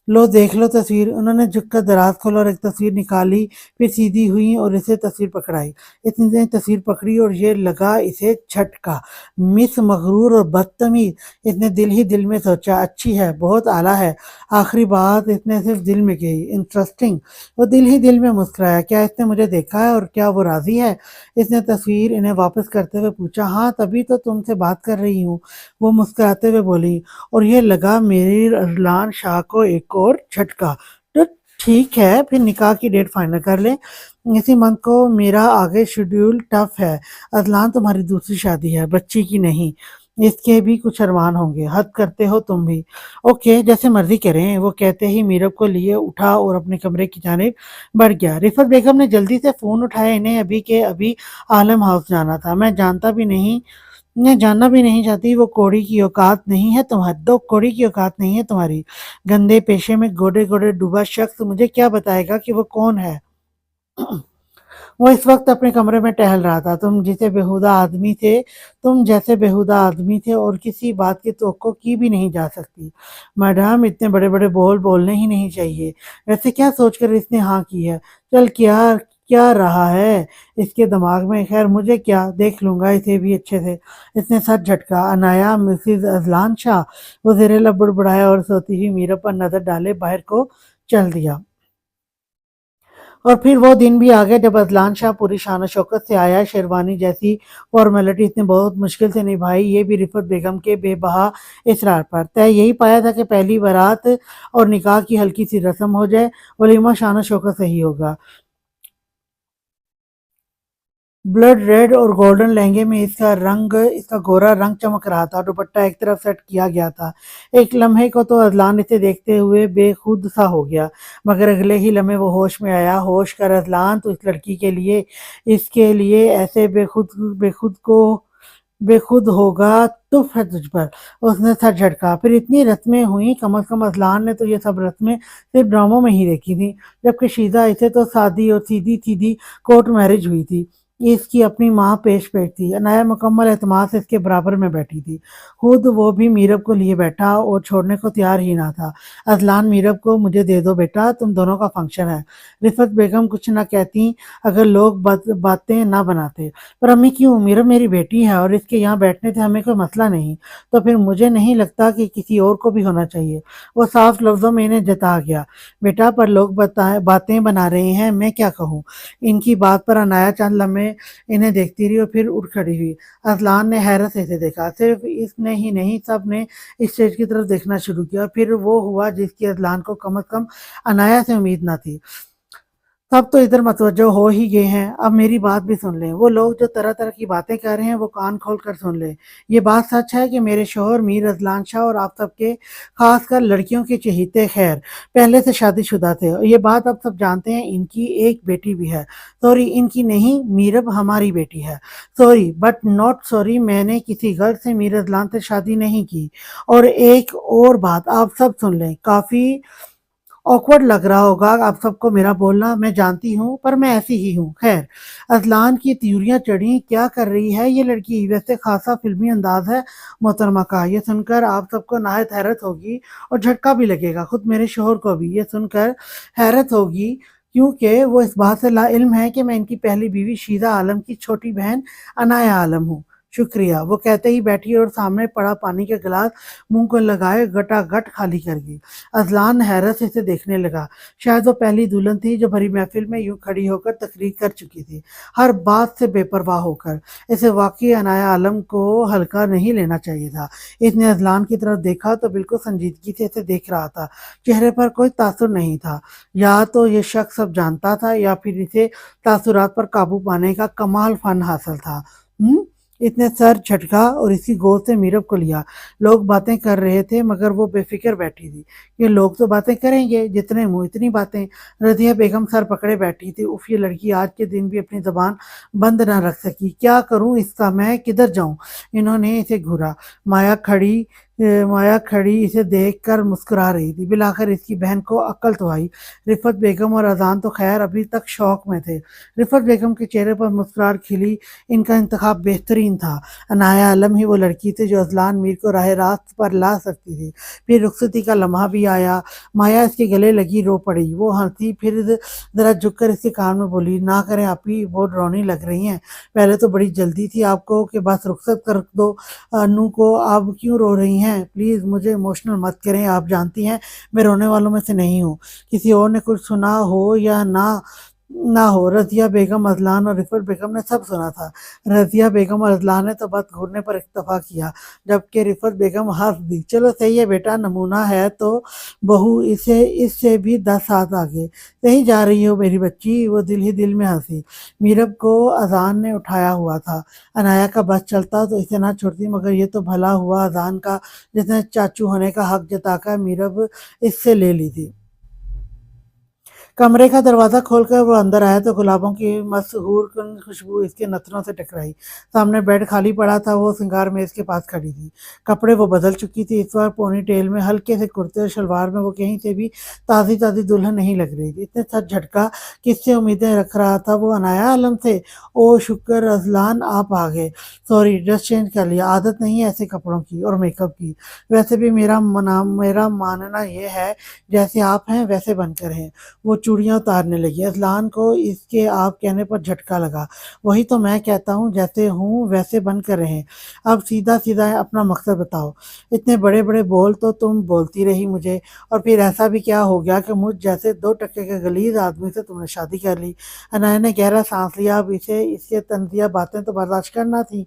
लो देख लो तस्वीर। उन्होंने झुककर दराज खोला और एक तस्वीर निकाली, फिर सीधी हुई और इसे तस्वीर पकड़ाई। इसने तस्वीर पकड़ी और ये लगा इसे झटका। मिस मगरूर और बदतमीज। इसने दिल ही दिल में सोचा, अच्छी है, बहुत आला है। आखिरी बात इसने सिर्फ दिल में कही, इंटरेस्टिंग। वो दिल ही दिल में मुस्कुराया। क्या इसने मुझे देखा है और क्या वो राजी है? इसने तस्वीर इन्हें वापस करते हुए पूछा। हाँ तभी तो तुमसे बात कर रही हूँ, वो मुस्कुराते हुए बोली। और ये लगा मेरी अरलान शाह को एक और झटका। तो ठीक है, फिर निकाह की डेट फाइनल कर लें। इसी मंथ को मेरा आगे शेड्यूल टफ है। अरलान तुम्हारी दूसरी शादी है, बच्ची की नहीं। इसके भी कुछ अरमान होंगे। हद करते हो तुम भी। ओके जैसे मर्जी करें। वो कहते ही मीरब को लिए उठा और अपने कमरे की जानिब बढ़ गया। रिफत बेगम ने जल्दी से फोन उठाया। इन्हें अभी के अभी आलम हाउस जाना था। मैं जानना भी नहीं चाहती। वो कौड़ी की औकात नहीं है तुम्हारी, 2 कौड़ी की औकात नहीं है तुम्हारी। गंदे पेशे में गोडे गोडे डूबा शख्स मुझे क्या बताएगा कि वो कौन है? वो इस वक्त अपने कमरे में टहल रहा था। तुम जैसे बेहुदा आदमी थे और किसी बात की तवक्को की भी नहीं जा सकती। मैडम इतने बड़े बड़े बोल बोलने ही नहीं चाहिए। वैसे क्या सोचकर इसने हाँ की है? चल क्या क्या रहा है इसके दिमाग में? खैर मुझे क्या, देख लूंगा इसे भी अच्छे से। इसने सर झटका। Anaya Mrs Azlan Shah. वो जेरे लब बुड़बुड़ाया और सोती हुई मीरा पर नजर डाले बाहर को चल दिया। اور پھر وہ دن بھی آ گیا جب اذلان شاہ پوری شان و شوکت سے آیا. شیروانی جیسی فارمیلٹی اس نے بہت مشکل سے نبھائی، یہ بھی رفعت بیگم کے بے بہا اصرار پر. طے یہی پایا تھا کہ پہلی بارات اور نکاح کی ہلکی سی رسم ہو جائے، ولیمہ شان و شوکت سے ہی ہوگا. بلڈ ریڈ اور گولڈن لہنگے میں اس کا گورا رنگ چمک رہا تھا. دوپٹہ ایک طرف سیٹ کیا گیا تھا. ایک لمحے کو تو اذلان اسے دیکھتے ہوئے بے خود سا ہو گیا، مگر اگلے ہی لمحے وہ ہوش میں آیا. ہوش کر اذلان، تو اس لڑکی کے لیے، اس کے لیے ایسے بے خود ہوگا، تف ہے تجھ پر. اس نے سر جھٹکا. پھر اتنی رسمیں ہوئیں، کم از کم اذلان نے تو یہ سب رسمیں صرف ڈراموں میں ہی دیکھی تھیں، جبکہ شیزہ اسے تو سادی اور سیدھی سیدھی کورٹ میرج ہوئی تھی. اس کی اپنی ماں پیش پیش تھی. عنایا مکمل اعتماد سے اس کے برابر میں بیٹھی تھی. خود وہ بھی میرب کو لیے بیٹھا اور چھوڑنے کو تیار ہی نہ تھا. اذلان میرب کو، مجھے دے دو بیٹا، تم دونوں کا فنکشن ہے. رفعت بیگم کچھ نہ کہتی اگر لوگ باتیں نہ بناتے. پر امی کیوں؟ میرب میری بیٹی ہے اور اس کے یہاں بیٹھنے سے ہمیں کوئی مسئلہ نہیں. تو پھر مجھے نہیں لگتا کہ کسی اور کو بھی ہونا چاہیے. وہ صاف لفظوں میں انہیں جتا گیا. بیٹا، پر لوگ باتیں بنا رہے ہیں، میں کیا کہوں؟ ان کی بات پر عنایا چند لمحے انہیں دیکھتی رہی اور پھر اٹھ کھڑی ہوئی. اذلان نے حیرت سے اسے دیکھا. صرف اس نے ہی نہیں، سب نے اسٹیج کی طرف دیکھنا شروع کیا. اور پھر وہ ہوا جس کی اذلان کو کم از کم عنایا سے امید نہ تھی. سب تو ادھر متوجہ ہو ہی گئے ہیں، اب میری بات بھی سن لیں. وہ لوگ جو طرح طرح کی باتیں کر رہے ہیں وہ کان کھول کر سن لیں. یہ بات سچ ہے کہ میرے شوہر میر اذلان شاہ اور آپ سب کے، خاص کر لڑکیوں کے چہیتے، خیر پہلے سے شادی شدہ تھے. اور یہ بات اب سب جانتے ہیں. ان کی ایک بیٹی بھی ہے. سوری، ان کی نہیں، میرب ہماری بیٹی ہے. سوری بٹ ناٹ سوری، میں نے کسی غرض سے میر اذلان سے شادی نہیں کی. اور ایک اور بات آپ سب سن لیں. کافی آکورڈ لگ رہا ہوگا آپ سب کو میرا بولنا، میں جانتی ہوں، پر میں ایسی ہی ہوں. خیر. اذلان کی تیوریاں چڑھی. کیا کر رہی ہے یہ لڑکی؟ ویسے خاصا فلمی انداز ہے محترمہ کا. یہ سن کر آپ سب کو نہایت حیرت ہوگی اور جھٹکا بھی لگے گا. خود میرے شوہر کو بھی یہ سن کر حیرت ہوگی، کیونکہ وہ اس بات سے لا علم ہے کہ میں ان کی پہلی بیوی شیزہ عالم کی چھوٹی بہن عنایا عالم ہوں. شکریہ، وہ کہتے ہی بیٹھی اور سامنے پڑا پانی کا گلاس منہ کو لگائے گٹا گٹ خالی کر گئی. اذلان حیرت سے اسے دیکھنے لگا. شاید وہ پہلی دلہن تھی جو بھری محفل میں یوں کھڑی ہو کر تقریر کر چکی تھی، ہر بات سے بے پرواہ ہو کر. اسے واقعی عنایا عالم کو ہلکا نہیں لینا چاہیے تھا. اس نے اذلان کی طرف دیکھا تو بالکل سنجیدگی سے اسے دیکھ رہا تھا. چہرے پر کوئی تاثر نہیں تھا. یا تو یہ شخص اب جانتا تھا یا پھر اسے تاثرات پر قابو پانے کا کمال فن حاصل تھا. ہم اس نے سر جھٹکا اور اسی گود سے میرب کو لیا. لوگ باتیں کر رہے تھے مگر وہ بے فکر بیٹھی تھی. یہ لوگ تو باتیں کریں گے، جتنے منہ اتنی باتیں. رضیہ بیگم سر پکڑے بیٹھی تھی. اف، یہ لڑکی آج کے دن بھی اپنی زبان بند نہ رکھ سکی. کیا کروں اس کا، میں کدھر جاؤں؟ انہوں نے اسے گھورا. مایا کھڑی اسے دیکھ کر مسکرا رہی تھی. بالآخر اس کی بہن کو عقل تو آئی. رفعت بیگم اور اذان تو خیر ابھی تک شوق میں تھے. رفعت بیگم کے چہرے پر مسکراہٹ کھلی. ان کا انتخاب بہترین تھا. عنایا عالم ہی وہ لڑکی تھی جو اذلان میر کو راہ راست پر لا سکتی تھی. پھر رخصتی کا لمحہ بھی آیا. مایا اس کے گلے لگی، رو پڑی. وہ ہنسی، پھر ذرا جھک کر اس کے کان میں بولی، نہ کریں آپی، وہ ڈرونی لگ رہی ہیں. پہلے تو بڑی جلدی تھی آپ کو کہ بس رخصت کر دو انو کو. آپ کیوں رو رہی ہیں؟ پلیز مجھے ایموشنل مت کریں. آپ جانتی ہیں میں رونے والوں میں سے نہیں ہوں. کسی اور نے کچھ سنا ہو یا نہ ہو، رضیہ بیگم، اذلان اور رفعت بیگم نے سب سنا تھا. رضیہ بیگم اور اذلان نے تو بس گھورنے پر اکتفا کیا، جبکہ رفعت بیگم ہنس دی. چلو صحیح ہے بیٹا، نمونہ ہے تو بہو اس سے بھی 10 ہاتھ آگے. صحیح جا رہی ہو میری بچی. وہ دل ہی دل میں ہنسی. میرب کو اذان نے اٹھایا ہوا تھا. عنایا کا بس چلتا تو اسے نہ چھوڑتی، مگر یہ تو بھلا ہوا اذان کا جس نے چاچو ہونے کا حق جتا کر میرب اس سے لے لی تھی. کمرے کا دروازہ کھول کر وہ اندر آیا تو گلابوں کی مسحور کن خوشبو اس کے نتنوں سے ٹکرائی. سامنے بیڈ خالی پڑا تھا. وہ سنگار میز کے پاس کھڑی تھی. کپڑے وہ بدل چکی تھی. اس وقت پونی ٹیل میں، ہلکے سے کرتے اور شلوار میں وہ کہیں سے بھی تازی دلہن نہیں لگ رہی تھی. اس نے سر جھٹکا. کس سے امیدیں رکھ رہا تھا وہ؟ عنایا عالم سے. او شکر اذلان آپ آ گئے. سوری، ڈریس چینج کر لیا. عادت نہیں ہے ایسے کپڑوں کی اور میک اپ کی. ویسے بھی میرا ماننا یہ ہے جیسے آپ ہیں ویسے بن کر ہیں. وہ چوڑیاں اتارنے لگی۔ اذلان کو اس کے آپ کہنے پر جھٹکا لگا۔ وہی تو میں کہتا ہوں، جیسے ہوں ویسے بن کر رہیں۔ اب سیدھا سیدھا اپنا مقصد بتاؤ۔ اتنے بڑے بڑے بول تو تم بولتی رہی مجھے، اور پھر ایسا بھی کیا ہو گیا کہ مجھ جیسے 2 ٹکے کے غلیظ آدمی سے تم نے شادی کر لی؟ عنایہ نے گہرا سانس لیا۔ اب اسے اس کے طنزیہ باتیں تو برداشت کرنا تھی۔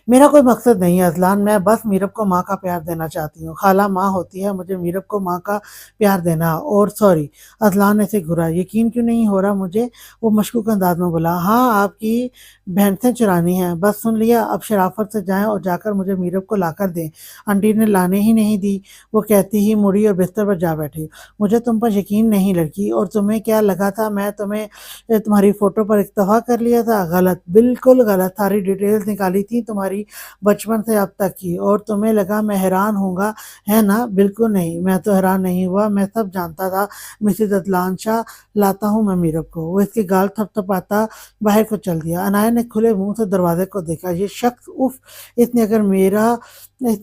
میرا کوئی مقصد نہیں ہے اذلان، میں بس میرب کو ماں کا پیار دینا چاہتی ہوں۔ خالہ ماں ہوتی ہے، مجھے میرب کو ماں کا پیار دینا۔ اور سوری، اذلان نے اسے گھورا۔ یقین کیوں نہیں ہو رہا مجھے؟ وہ مشکوک انداز میں بولا۔ ہاں، آپ کی بھینسیں چرانی ہیں، بس سن لیا؟ اب شرافت سے جائیں اور جا کر مجھے میرب کو لا کر دیں۔ آنٹی نے لانے ہی نہیں دی، وہ کہتی ہی مڑی اور بستر پر جا بیٹھی۔ مجھے تم پر یقین نہیں لڑکی، اور تمہیں کیا لگا تھا میں تمہاری فوٹو پر اکتفا کر لیا تھا؟ غلط، بالکل غلط۔ ساری ڈیٹیلز نکالی تھی تمہاری بچپن سے اب تک کی، اور تمہیں لگا میں حیران ہوں گا، ہے نا؟ بالکل نہیں، میں تو حیران نہیں ہوا، میں سب جانتا تھا۔ مسز اذلان شاہ، لاتا ہوں میں میرب کو۔ وہ اس کے گال تھپ تھپاتا باہر کو چل دیا۔ عنایہ نے کھلے منہ سے دروازے کو دیکھا۔ یہ شخص، اف! اس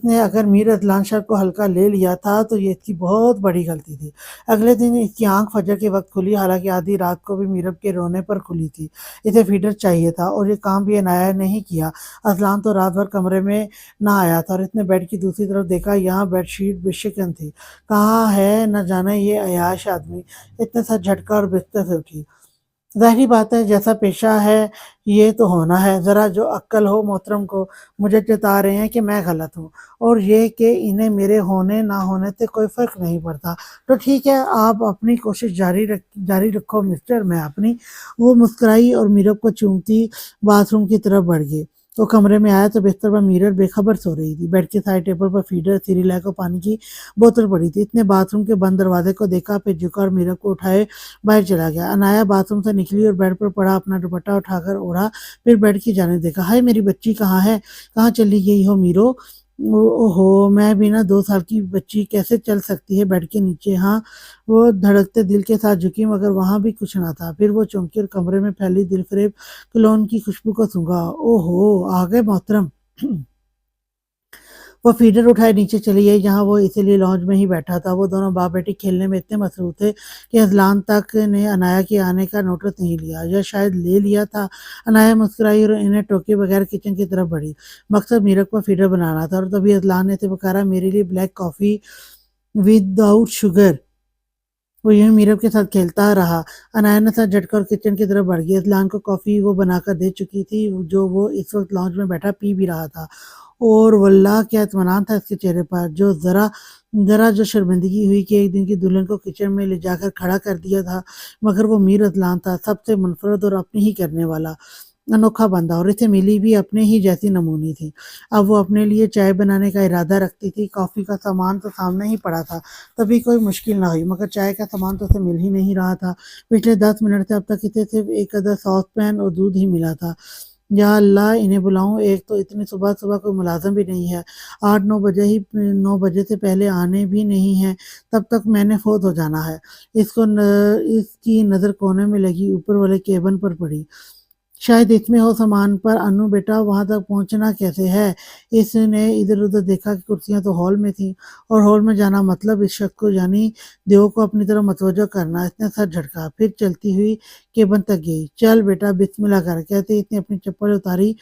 نے اگر میر اذلان شاہ کو ہلکا لے لیا تھا تو یہ اس کی بہت بڑی غلطی تھی۔ اگلے دن اس کی آنکھ فجر کے وقت کھلی، حالانکہ آدھی رات کو بھی میرب کے رونے پر کھلی تھی۔ اسے فیڈر چاہیے تھا، اور یہ کام بھی عنایہ نے ہی کیا۔ اذلان تو رات بھر کمرے میں نہ آیا تھا، اور اس نے بیڈ کی دوسری طرف دیکھا، یہاں بیڈ شیٹ بے شکن تھی۔ کہاں ہے نہ جانے یہ عیاش آدمی؟ اتنے سا جھٹکا اور بستر سے اٹھی۔ ظاہری بات ہے، جیسا پیشہ ہے یہ تو ہونا ہے، ذرا جو عقل ہو محترم کو۔ مجھے جتا رہے ہیں کہ میں غلط ہوں، اور یہ کہ انہیں میرے ہونے نہ ہونے سے کوئی فرق نہیں پڑتا۔ تو ٹھیک ہے، آپ اپنی کوشش جاری رکھو مسٹر، میں اپنی۔ وہ مسکرائی اور میرب کو چومتی باتھ روم کی طرف بڑھ گئی۔ وہ کمرے میں آیا تو بستر پر میرر بے خبر سو رہی تھی۔ بیڈ کے سائڈ ٹیبل پر فیڈر، سیریلیک اور پانی کی بوتل پڑی تھی۔ اس نے باتھ روم کے بند دروازے کو دیکھا، پھر جھکا اور میرب کو اٹھائے باہر چلا گیا۔ عنایہ باتھ روم سے نکلی اور بیڈ پر پڑا اپنا دوپٹہ اٹھا کر اوڑھا، پھر بیڈ کی جانب دیکھا۔ ہائے میری بچی کہاں ہے؟ کہاں چلی گئی ہو میرو؟ اوہو، میں بھی نہ 2 سال کی بچی کیسے چل سکتی ہے بیڈ کے نیچے؟ ہاں، وہ دھڑکتے دل کے ساتھ جھکی، مگر وہاں بھی کچھ نہ تھا۔ پھر وہ چونکی اور کمرے میں پھیلی دل فریب کلون کی خوشبو کو سونگھا۔ اوہو، آ گئے محترم! وہ فیڈر اٹھائے نیچے چلی گئی، جہاں وہ اسی لیے لانج میں ہی بیٹھا تھا۔ وہ دونوں باپ بیٹی کھیلنے میں اتنے مصروف تھے کہ اذلان تک نے عنایہ کے آنے کا نوٹس نہیں لیا، یا شاید لے لیا تھا۔ عنایہ مسکرائی اور انہیں ٹوکے بغیر کچن کی طرف بڑھی۔ مقصد میرب کو فیڈر بنانا تھا، اور تبھی اذلان نے اسے پکارا، میرے لیے black coffee with out sugar. وہ یوں میرب کے ساتھ کھیلتا رہا۔ عنایہ نے سر جھٹکا اور کچن کی طرف بڑھ گئی۔ اذلان کو کافی وہ بنا کر دے چکی تھی، جو وہ اس وقت لانج میں بیٹھا پی بھی رہا تھا، اور واللہ کیا اطمینان تھا اس کے چہرے پر۔ ذرا جو شرمندگی ہوئی کہ ایک دن کی دلہن کو کچن میں لے جا کر کھڑا کر دیا تھا، مگر وہ میر اذلان تھا، سب سے منفرد اور اپنی ہی کرنے والا انوکھا بندہ، اور اسے ملی بھی اپنے ہی جیسی نمونی تھی۔ اب وہ اپنے لیے چائے بنانے کا ارادہ رکھتی تھی۔ کافی کا سامان تو سامنے ہی پڑا تھا، تبھی کوئی مشکل نہ ہوئی، مگر چائے کا سامان تو اسے مل ہی نہیں رہا تھا۔ پچھلے 10 منٹ سے اب تک اسے صرف ایک عدد ساس پین اور دودھ ہی ملا تھا۔ یا اللہ، انہیں بلاؤں؟ ایک تو اتنی صبح صبح کوئی ملازم بھی نہیں ہے، 8 9 بجے سے پہلے آنے بھی نہیں ہیں، تب تک میں نے فوت ہو جانا ہے۔ اس کی نظر کونے میں لگی اوپر والے کیبن پر پڑی۔ شاید اس میں ہو سامان، پر انو بیٹا وہاں تک پہنچنا کیسے ہے؟ اس نے ادھر ادھر دیکھا کہ کرسیاں تو ہال میں تھیں، اور ہال میں جانا مطلب اس شخص کو یعنی دیو کو اپنی طرف متوجہ کرنا۔ اس نے سر جھٹکا، پھر چلتی ہوئی کیبن تک گئی۔ چل بیٹا، بسم اللہ کر، کہتے اس نے اپنی چپل اتاری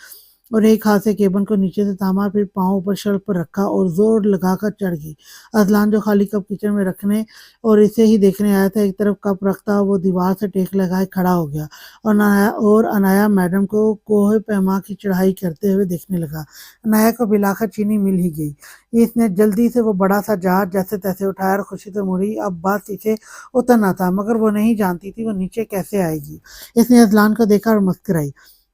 اور ایک ہاتھ سے کیبن کو نیچے سے تھاما، پھر پاؤں اوپر شیلف پر رکھا اور زور لگا کر چڑھ گئی۔ اذلان جو خالی کپ کچن میں رکھنے اور اسے ہی دیکھنے آیا تھا، ایک طرف کپ رکھتا وہ دیوار سے ٹیک لگائے کھڑا ہو گیا، اور عنایہ میڈم کو کوہ پیما کی چڑھائی کرتے ہوئے دیکھنے لگا۔ عنایہ کو بالآخر چینی مل ہی گئی۔ اس نے جلدی سے وہ بڑا سا جہاز جیسے تیسے اٹھایا اور خوشی سے مڑی۔ اب بس اسے اترنا تھا، مگر وہ نہیں جانتی تھی وہ نیچے کیسے آئے گی۔ اس نے اذلان کو دیکھا اور مسکرائی،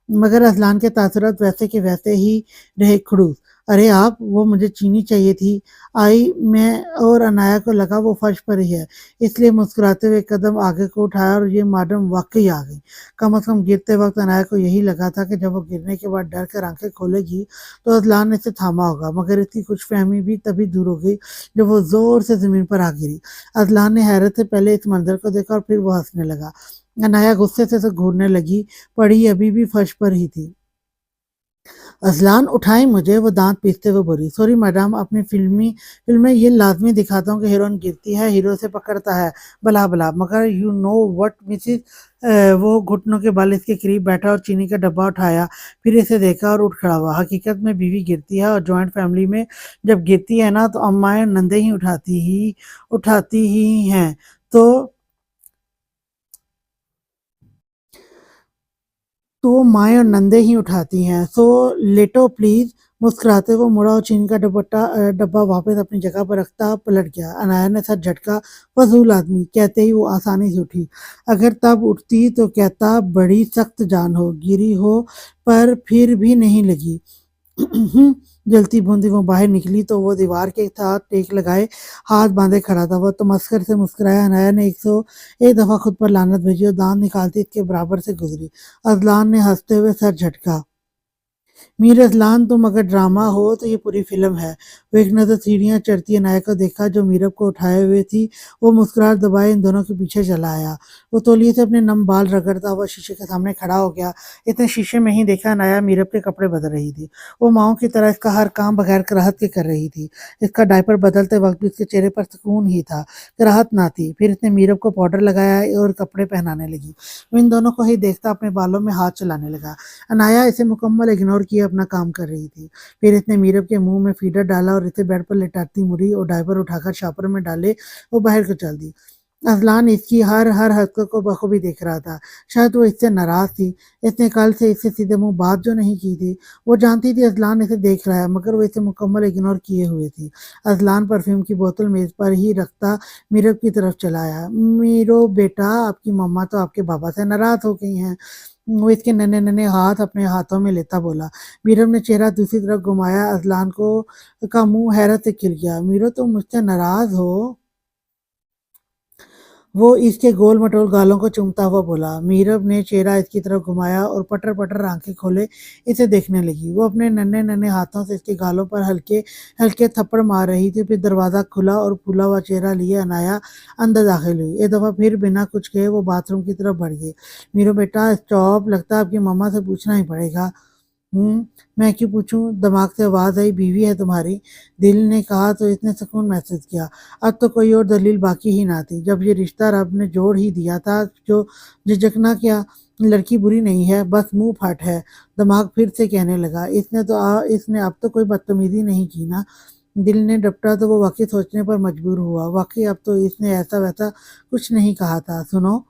مگر اذلان کے تاثرات ویسے کے ویسے ہی رہے کھڑوس۔ ارے آپ، وہ مجھے چینی چاہیے تھی۔ آئی میں، اور عنایہ کو لگا وہ فرش پر ہی ہے، اس لیے مسکراتے ہوئے ایک قدم آگے کو اٹھایا، اور یہ میڈم واقعی آ گئی۔ کم از کم گرتے وقت عنایہ کو یہی لگا تھا کہ جب وہ گرنے کے بعد ڈر کر آنکھیں کھولے گی تو اذلان نے اسے تھاما ہوگا، مگر اس کی خوش فہمی بھی تبھی دور ہو گئی جب وہ زور سے زمین پر آ گری۔ اذلان نے حیرت سے پہلے اس منظر کو دیکھا اور پھر وہ ہنسنے لگا۔ عنایہ غصے سے اسے گھورنے لگی، پڑی ابھی بھی فرش پر ہی تھی۔ अज़लान उठाई मुझे, वो दाँत पीसते हुए बोली, सॉरी मैडम, अपनी फ़िल्म में ये लाज़मी दिखाता हूँ कि हीरोइन गिरती है, हीरो उसे पकड़ता है, भला भला, मगर यू नो व्हाट मिसेज़। वो घुटनों के बल इसके करीब बैठा और चीनी का डब्बा उठाया, फिर इसे देखा और उठ खड़ा हुआ। हकीकत में बीवी गिरती है और जॉइंट फैमिली में जब गिरती है ना तो अम्माएँ नंदे ही उठाती ही हैं। तो माएँ और नंदे ही उठाती हैं। सो लेटो प्लीज़। मुस्कुराते हुए मुड़ा और चीनी का डब्बा वापस अपनी जगह पर रखता पलट गया। अनाया ने सर झटका, फ़ज़ूल आदमी, कहते ही वो आसानी से उठी। अगर तब उठती तो कहता बड़ी सख्त जान हो, गिरी हो पर फिर भी नहीं लगी। जलती बूंदी वो बाहर निकली तो वो दीवार के साथ टेक लगाए हाथ बांधे खड़ा था। वो तो मस्कर से मुस्कुराया। अनाया ने 101 दफा खुद पर लानत भेजी और दांत निकालती इसके बराबर से गुजरी। अजलान ने हंसते हुए सर झटका। मीर अजलान, तुम अगर ड्रामा हो तो ये पूरी फिल्म है। वो एक नजर सीढ़ियां चढ़ती अनाया को देखा जो मीरब को उठाए हुए थी। वो मुस्कुराहट दबाए इन दोनों के पीछे चला आया। वो तौलिए से अपने नम बाल रगड़ता हुआ शीशे के सामने खड़ा हो गया। इतने शीशे में ही देखा अनाया मीरब के कपड़े बदल रही थी। वो माओ की तरह इसका हर काम बगैर कराहत के कर रही थी। इसका डायपर बदलते वक्त भी इसके चेहरे पर सुकून ही था, कराहत ना थी। फिर इसने मीरब को पाउडर लगाया और कपड़े पहनाने लगी। वो इन दोनों को ही देखता अपने बालों में हाथ चलाने लगा। अनाया इसे मुकम्मल इग्नोर किए अपना काम कर रही थी। फिर इसने मीरब के मुंह में फीडर डाला और इसे बेड पर लिटाती मुड़ी और डायपर उठाकर शापर में डाले वो बाहर को चल दी। अजलान इसकी हर हरकत को बखूबी देख रहा था। शायद वो इससे नाराज थी। इसने कल से इससे सीधे मुंह बात जो नहीं की थी। वो जानती थी अजलान इसे देख रहा है, मगर वो इसे मुकम्मल इग्नोर किए हुए थी। अजलान परफ्यूम की बोतल मेज पर ही रखता मीरब की तरफ चला आया। मीरो बेटा, आपकी मम्मा तो आपके बाबा से नाराज हो गई हैं। वो इसके नन्हे नन्हे हाथ अपने हाथों में लेता बोला। मीरब ने चेहरा दूसरी तरफ घुमाया। अजलान को का मुंह हैरत से खिल गया। मीरो, तुम मुझसे नाराज हो? वो इसके गोल मटोल गालों को चूमता हुआ बोला। मीरब ने चेहरा इसकी तरफ घुमाया और पटर पटर आंखें खोले इसे देखने लगी। वो अपने नन्हे नन्हे हाथों से इसके गालों पर हल्के हल्के थप्पड़ मार रही थी। फिर दरवाजा खुला और फूला हुआ चेहरा लिए अनाया अंदर दाखिल हुई। एक दफा फिर बिना कुछ कहे वो बाथरूम की तरफ बढ़ गई। मीरो बेटा स्टॉप, लगता है आपकी मम्मा से पूछना ही पड़ेगा। मैं क्यों पूछूं? दिमाग से आवाज आई, बीवी है तुम्हारी। दिल ने कहा तो इसने सुकून महसूस किया। अब तो कोई और दलील बाकी ही ना थी। जब ये रिश्ता रब ने जोड़ ही दिया था, जो झिझकना क्या? लड़की बुरी नहीं है, बस मुंह फट है। दिमाग फिर से कहने लगा, इसने अब तो कोई बदतमीजी नहीं की ना। दिल ने डपटा तो वो वाकई सोचने पर मजबूर हुआ। वाकई अब तो इसने ऐसा वैसा कुछ नहीं कहा था। सुनो,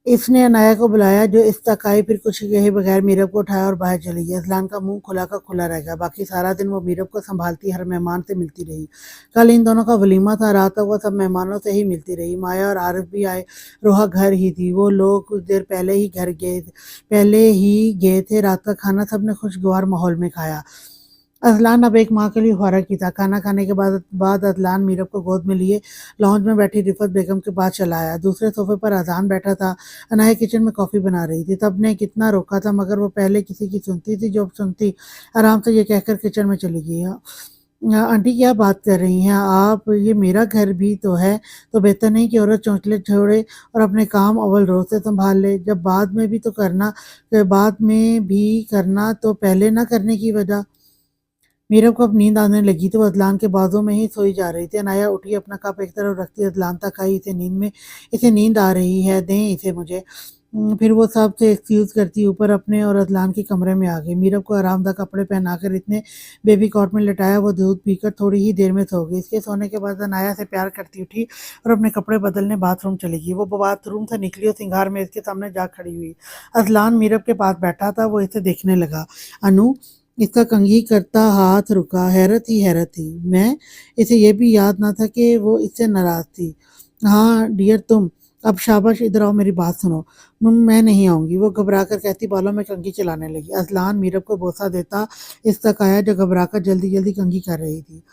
इसने अनाया को बुलाया जो इस तक आई, फिर कुछ कहे बगैर मीरब को उठाया और बाहर चली गई। अजलान का मुंह खुला का खुला रह गया। बाकी सारा दिन वो मीरब को संभालती हर मेहमान से मिलती रही। कल इन दोनों का वलीमा था। रात तक वो सब मेहमानों से ही मिलती रही। माया और आरिफ भी आए। रोहा घर ही थी। वो लोग कुछ देर पहले ही गए थे। रात का खाना सबने खुशगवार माहौल में खाया। अजलान अब एक माँ के लिए ख्वारा की था। खाना खाने के बाद अजलान मीरब को गोद में लिए लॉन्ज में बैठी रिफत बेगम के पास चला आया। दूसरे सोफे पर अजान बैठा था। अनाया किचन में कॉफ़ी बना रही थी। तब ने कितना रोका था, मगर वो पहले किसी की सुनती थी जो अब सुनती। आराम से ये कहकर किचन में चली गई। आंटी क्या बात कर रही हैं आप? ये मेरा घर भी तो है। तो बेहतर नहीं कि औरत चौंचले छोड़े और अपने काम अव्वल रोज से संभाल ले। जब बाद में भी करना तो पहले ना करने की वजह। मीरब को अब नींद आने लगी तो वो अदलान के बाजू में ही सोई जा रही थी। अनाया उठी, अपना कप एक तरफ रखती अदलान तक आई। इसे नींद आ रही है, दें इसे मुझे। फिर वो सब से एक्सक्यूज करती ऊपर अपने और अदलान के कमरे में आ गई। मीरब को आरामदायक कपड़े पहनाकर इतने बेबी कॉट में लिटाया। वो दूध पीकर थोड़ी ही देर में सो गई। इसके सोने के बाद अनाया से प्यार करती उठी और अपने कपड़े बदलने बाथरूम चली गई। वो बाथरूम से निकली और सिंगार में इसके सामने जा खड़ी हुई। अदलान मीरब के पास बैठा था। वो इसे देखने लगा। अनु, इसका कंघी करता हाथ रुका। हैरत थी। मैं, इसे ये भी याद ना था कि वो इससे नाराज थी। हाँ डियर, तुम। अब शाबाश, इधर आओ, मेरी बात सुनो। मैं नहीं आऊंगी, वो घबरा कर कहती बालों में कंघी चलाने लगी। अजलान मीरब को बोसा देता इस तक आया जो घबरा कर जल्दी जल्दी कंघी कर रही थी।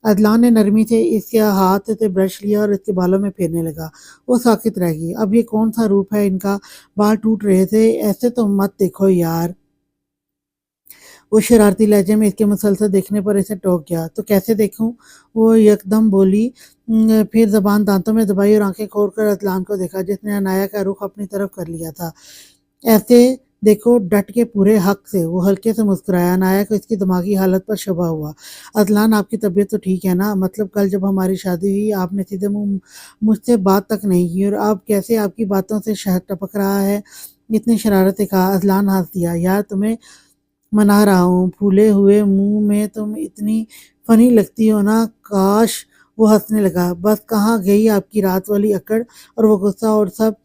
अदलान ने नरमी से इसके हाथ से ब्रश लिया और इसके बालों में फेरने लगा। वो साकित रह गई। अब ये कौन सा रूप है इनका? बाल टूट रहे थे। ऐसे तो मत देखो यार। वो शरारती लहजे में इसके मुसलसल देखने पर इसे टोक गया। तो कैसे देखूं? वो यकदम बोली। फिर जबान दांतों में दबाई और आंखें खोल कर अदलान को देखा जिसने अनाया का रुख अपनी तरफ कर लिया था। ऐसे देखो डट के पूरे हक से। वो हल्के से मुस्कुराया। अनाया को इसकी दिमागी हालत पर शबा हुआ। अदलान, आपकी तबीयत तो ठीक है ना? मतलब कल जब हमारी शादी हुई आपने सीधे मुंह मुझसे बात तक नहीं की, और अब कैसे आपकी बातों से शहद टपक रहा है? इतनी शरारत से कहा। अदलान हंस दिया। यार तुम्हें मना रहा हूँ, फूले हुए मुंह में तुम इतनी फनी लगती हो ना। काश। वो हंसने लगा। बस कहाँ गई आपकी रात वाली अकड़ और वो गुस्सा और सब।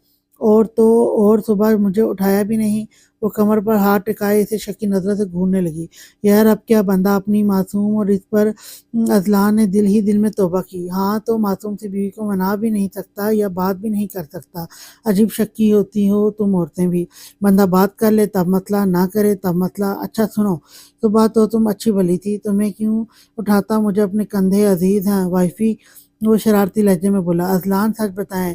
और तो और सुबह मुझे उठाया भी नहीं। वो कमर पर हाथ टिकाए इसे शकी नजरों से घूरने लगी। यार अब क्या बंदा अपनी मासूम और इस पर अजलान ने दिल ही दिल में तौबा की। हाँ तो मासूम सी बीवी को मना भी नहीं सकता या बात भी नहीं कर सकता। अजीब शक्की होती हो तुम औरतें भी। बंदा बात कर ले तब मतला, ना करे तब मतला। अच्छा सुनो, सुबह तो तुम अच्छी भली थी, तुम्हें क्यों उठाता मुझे अपने कंधे? अजीज हैं वाइफी। वो शरारती लहजे में बोला। अजलान सच बताएं,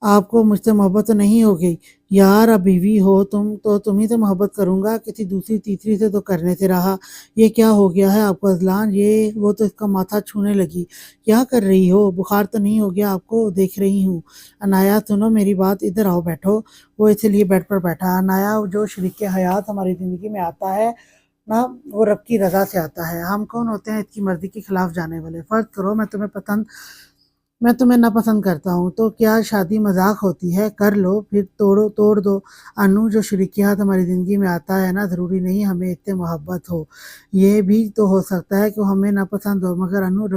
आपको मुझसे मोहब्बत तो नहीं हो गई? यार अब बीवी हो तुम तो तुम ही से मोहब्बत करूंगा, किसी दूसरी तीसरी से तो करने से रहा। ये क्या हो गया है आपको अजलान? ये वो तो इसका माथा छूने लगी। क्या कर रही हो? बुखार तो नहीं हो गया आपको? देख रही हूँ। अनाया सुनो मेरी बात, इधर आओ बैठो। वो इसलिए बेड पर बैठा। अनाया, जो शरीके हयात हमारी जिंदगी में आता है ना, वो रब की रजा से आता है। हम कौन होते हैं इसकी मर्जी के खिलाफ जाने वाले? फर्ज करो मैं तुम्हें नापसंद करता हूँ, तो क्या शादी मजाक होती है? कर लो फिर, तोड़ो तोड़ दो। अनु, जो शरीकियात हमारी जिंदगी में आता है ना, जरूरी नहीं हमें इतने मोहब्बत हो। ये भी तो हो सकता है कि हमें नापसंद हो, मगर अनु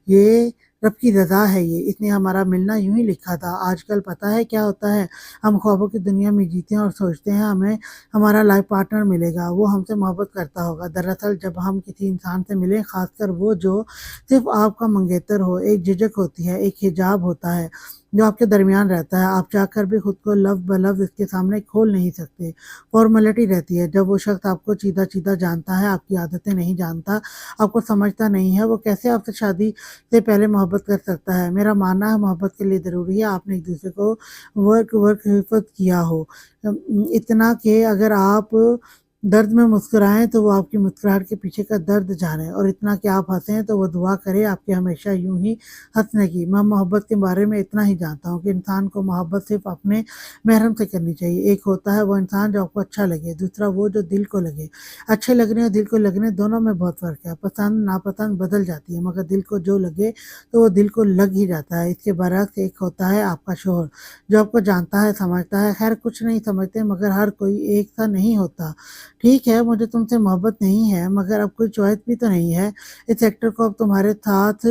ये रब की रजा है। ये इसने हमारा मिलना यूं ही लिखा था। आजकल पता है क्या होता है? हम ख्वाबों की दुनिया में जीते हैं और सोचते हैं हमें हमारा लाइफ पार्टनर मिलेगा, वो हमसे मोहब्बत करता होगा। दरअसल जब हम किसी इंसान से मिलें, खासकर वो जो सिर्फ आपका मंगेतर हो, एक झिझक होती है, एक हिजाब होता है जो आपके दरमियान रहता है। आप चाहकर भी खुद को लफ्ज ब लफ्ज इसके सामने खोल नहीं सकते। फॉर्मेलिटी रहती है। जब वो शख्स आपको सीधा सीधा जानता है, आपकी आदतें नहीं जानता, आपको समझता नहीं है, वो कैसे आपसे शादी से पहले मोहब्बत कर सकता है? मेरा मानना है मोहब्बत के लिए ज़रूरी है आपने एक दूसरे को वर्क वर्क हिफत किया हो। इतना कि अगर आप दर्द में मुस्कुराएं तो वो आपकी मुस्कुराहट के पीछे का दर्द जाने, और इतना कि आप हंसें तो वो दुआ करे आपके हमेशा यूं ही हंसने की। मैं मोहब्बत के बारे में इतना ही जानता हूँ कि इंसान को मोहब्बत सिर्फ अपने महरम से करनी चाहिए। एक होता है वो इंसान जो आपको अच्छा लगे, दूसरा वो जो दिल को लगे। अच्छे लगने और दिल को लगने दोनों में बहुत फ़र्क है। पसंद नापसंद बदल जाती है, मगर दिल को जो लगे तो वो दिल को लग ही जाता है। इसके बरक्स एक होता है आपका शोहर, जो आपको जानता है, समझता है। खैर कुछ नहीं समझते, मगर हर कोई एक सा नहीं होता। ठीक है, मुझे तुमसे मोहब्बत नहीं है, मगर अब कोई चॉइस भी तो नहीं है। इस एक्टर को अब तुम्हारे साथ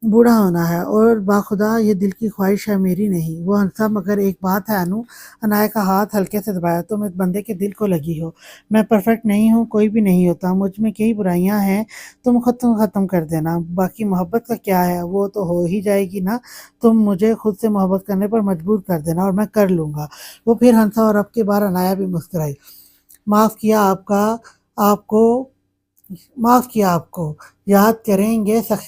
बूढ़ा होना है, और बाखुदा ये दिल की ख्वाहिश है मेरी नहीं। वो हंसा। मगर एक बात है अनु। अनाया का हाथ हल्के से दबाया। तुम इस बंदे के दिल को लगी हो। मैं परफेक्ट नहीं हूँ, कोई भी नहीं होता, मुझ में कई बुराइयां हैं। तुम खत्म कर देना, बाकी मोहब्बत का क्या है, वो तो हो ही जाएगी ना। तुम मुझे खुद से मोहब्बत करने पर मजबूर कर देना और मैं कर लूंगा। वो फिर हंसा, और अब की बार अनाया भी मुस्कुराई। माफ किया आपका आपको माफ किया आपको याद करेंगे सख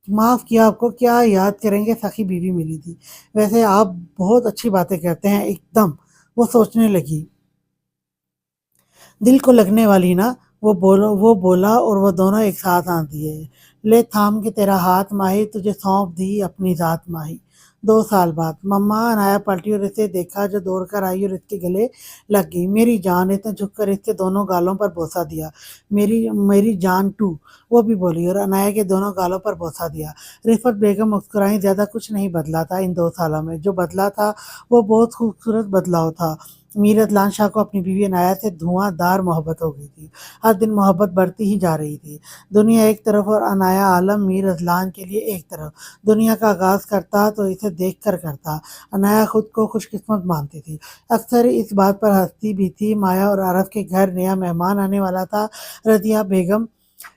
माफ किया आपको, क्या याद करेंगे, सखी बीवी मिली थी। वैसे आप बहुत अच्छी बातें करते हैं एकदम। वो सोचने लगी। दिल को लगने वाली ना। वो बोला, और वो दोनों एक साथ आंच दिए। ले थाम के तेरा हाथ माही, तुझे सौंप दी अपनी जात माही। 2 साल बाद मम्मा। अनाया पलटी और इसे देखा जो दौड़ कर आई और इसके गले लग गई। मेरी जान। इसने झुककर इसके दोनों गालों पर बोसा दिया। मेरी मेरी जान टू। वो भी बोली और अनाया के दोनों गालों पर बोसा दिया। रिफत बेगम मुस्कुराई। ज्यादा कुछ नहीं बदला था इन 2 सालों में। जो बदला था वो बहुत खूबसूरत बदलाव था। मीर अदलान शाह को अपनी बीवी अनाया से धुआंधार मोहब्बत हो गई थी। हर दिन मोहब्बत बढ़ती ही जा रही थी। दुनिया एक तरफ और अनाया आलम मीर अदलान के लिए एक तरफ। दुनिया का आगाज करता तो इसे देख कर करता। अनाया खुद को खुशकिस्मत मानती थी। अक्सर इस बात पर हंसती भी थी। माया और अरफ के घर नया मेहमान आने वाला था। रजिया बेगम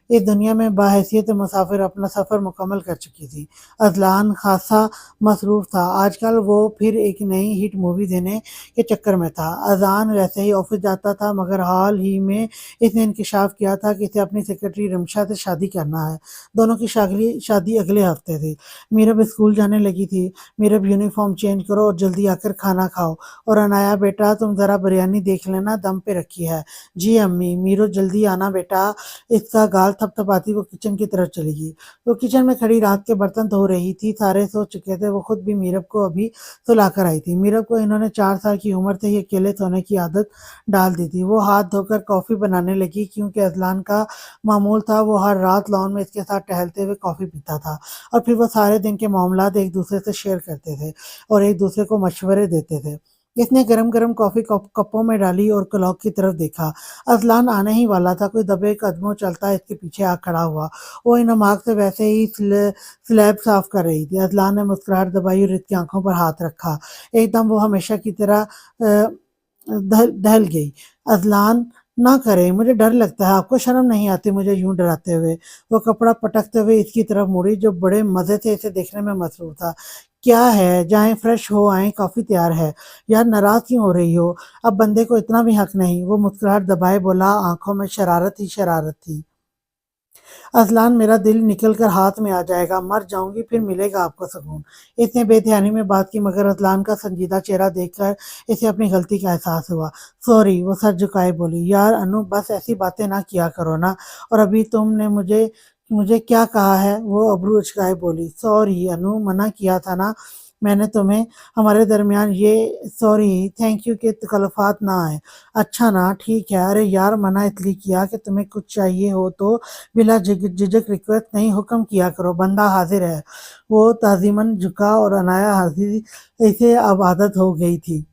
इस दुनिया में बाहैसियत मुसाफिर अपना सफ़र मुकम्मल कर चुकी थी। अजलान खासा मसरूफ़ था। आजकल वो फिर एक नई हिट मूवी देने के चक्कर में था। अजान वैसे ही ऑफिस जाता था, मगर हाल ही में इसने इंकशाफ किया था कि इसे अपनी सेक्रेटरी रमशा से शादी करना है। दोनों की शादी शादी अगले हफ्ते थी। मीरब स्कूल जाने लगी थी। मीरब, यूनिफॉर्म चेंज करो और जल्दी आकर खाना खाओ। और अनाया बेटा, तुम ज़रा बिरयानी देख लेना, दम पे रखी है। जी अम्मी। मीरो, जल्दी आना बेटा, इसका गाल थपथपाती वो किचन की तरफ चली गई। वो किचन में खड़ी रात के बर्तन धो रही थी। सारे सो चुके थे। वो खुद भी मीरब को अभी सुलाकर आई थी। मीरब को इन्होंने 4 साल की उम्र से ही अकेले सोने की आदत डाल दी थी। वो हाथ धोकर कॉफ़ी बनाने लगी क्योंकि अजलान का मामूल था वो हर रात लॉन में इसके साथ टहलते हुए कॉफ़ी पीता था और फिर वो सारे दिन के मामलात एक दूसरे से शेयर करते थे और एक दूसरे को मशवरे देते थे। इसने गरम गरम कॉफ़ी कपों में डाली और क्लॉक की तरफ देखा। अजलान आने ही वाला था। कोई दबे कदमों चलता इसके पीछे आ खड़ा हुआ। वो इन नमाक से वैसे ही स्लैब साफ कर रही थी। अजलान ने मुस्कुराहट दबाई और इसकी आंखों पर हाथ रखा। एकदम वो हमेशा की तरह ढल गई। अजलान, ना करें, मुझे डर लगता है। आपको शर्म नहीं आती मुझे यूं डराते हुए? वो कपड़ा पटकते हुए इसकी तरफ मुड़ी जो बड़े मजे से इसे देखने में मसरूर था। क्या है, जाएं फ्रेश हो आए, कॉफी तैयार है। यार नाराज क्यों हो रही हो? अब बंदे को इतना भी हक नहीं। वो मुस्कुराहट दबाए बोला, आंखों में शरारत ही शरारत थी। अज़लान, मेरा दिल निकल कर हाथ में आ जाएगा, मर जाऊंगी फिर मिलेगा आपको सुकून। इसने बेध्यानी में बात की मगर अज़लान का संजीदा चेहरा देखकर इसे अपनी गलती का एहसास हुआ। सॉरी, वो सर झुकाए बोली। यार अनु, बस ऐसी बातें ना किया करो ना। और अभी तुमने मुझे मुझे क्या कहा है? वो अबरू उचकाए बोली। सॉरी अनु, मना किया था ना मैंने तुम्हें। हमारे दरमियान ये सॉरी थैंक यू के तकल्लुफ़ात ना आए। अच्छा ना, ठीक है। अरे यार, मना इसलिए किया कि तुम्हें कुछ चाहिए हो तो बिला झिझक रिक्वेस्ट नहीं, हुक्म किया करो, बंदा हाजिर है। वो ताज़ीमन झुका और अनाया हंसी। इसे अब आदत हो गई थी।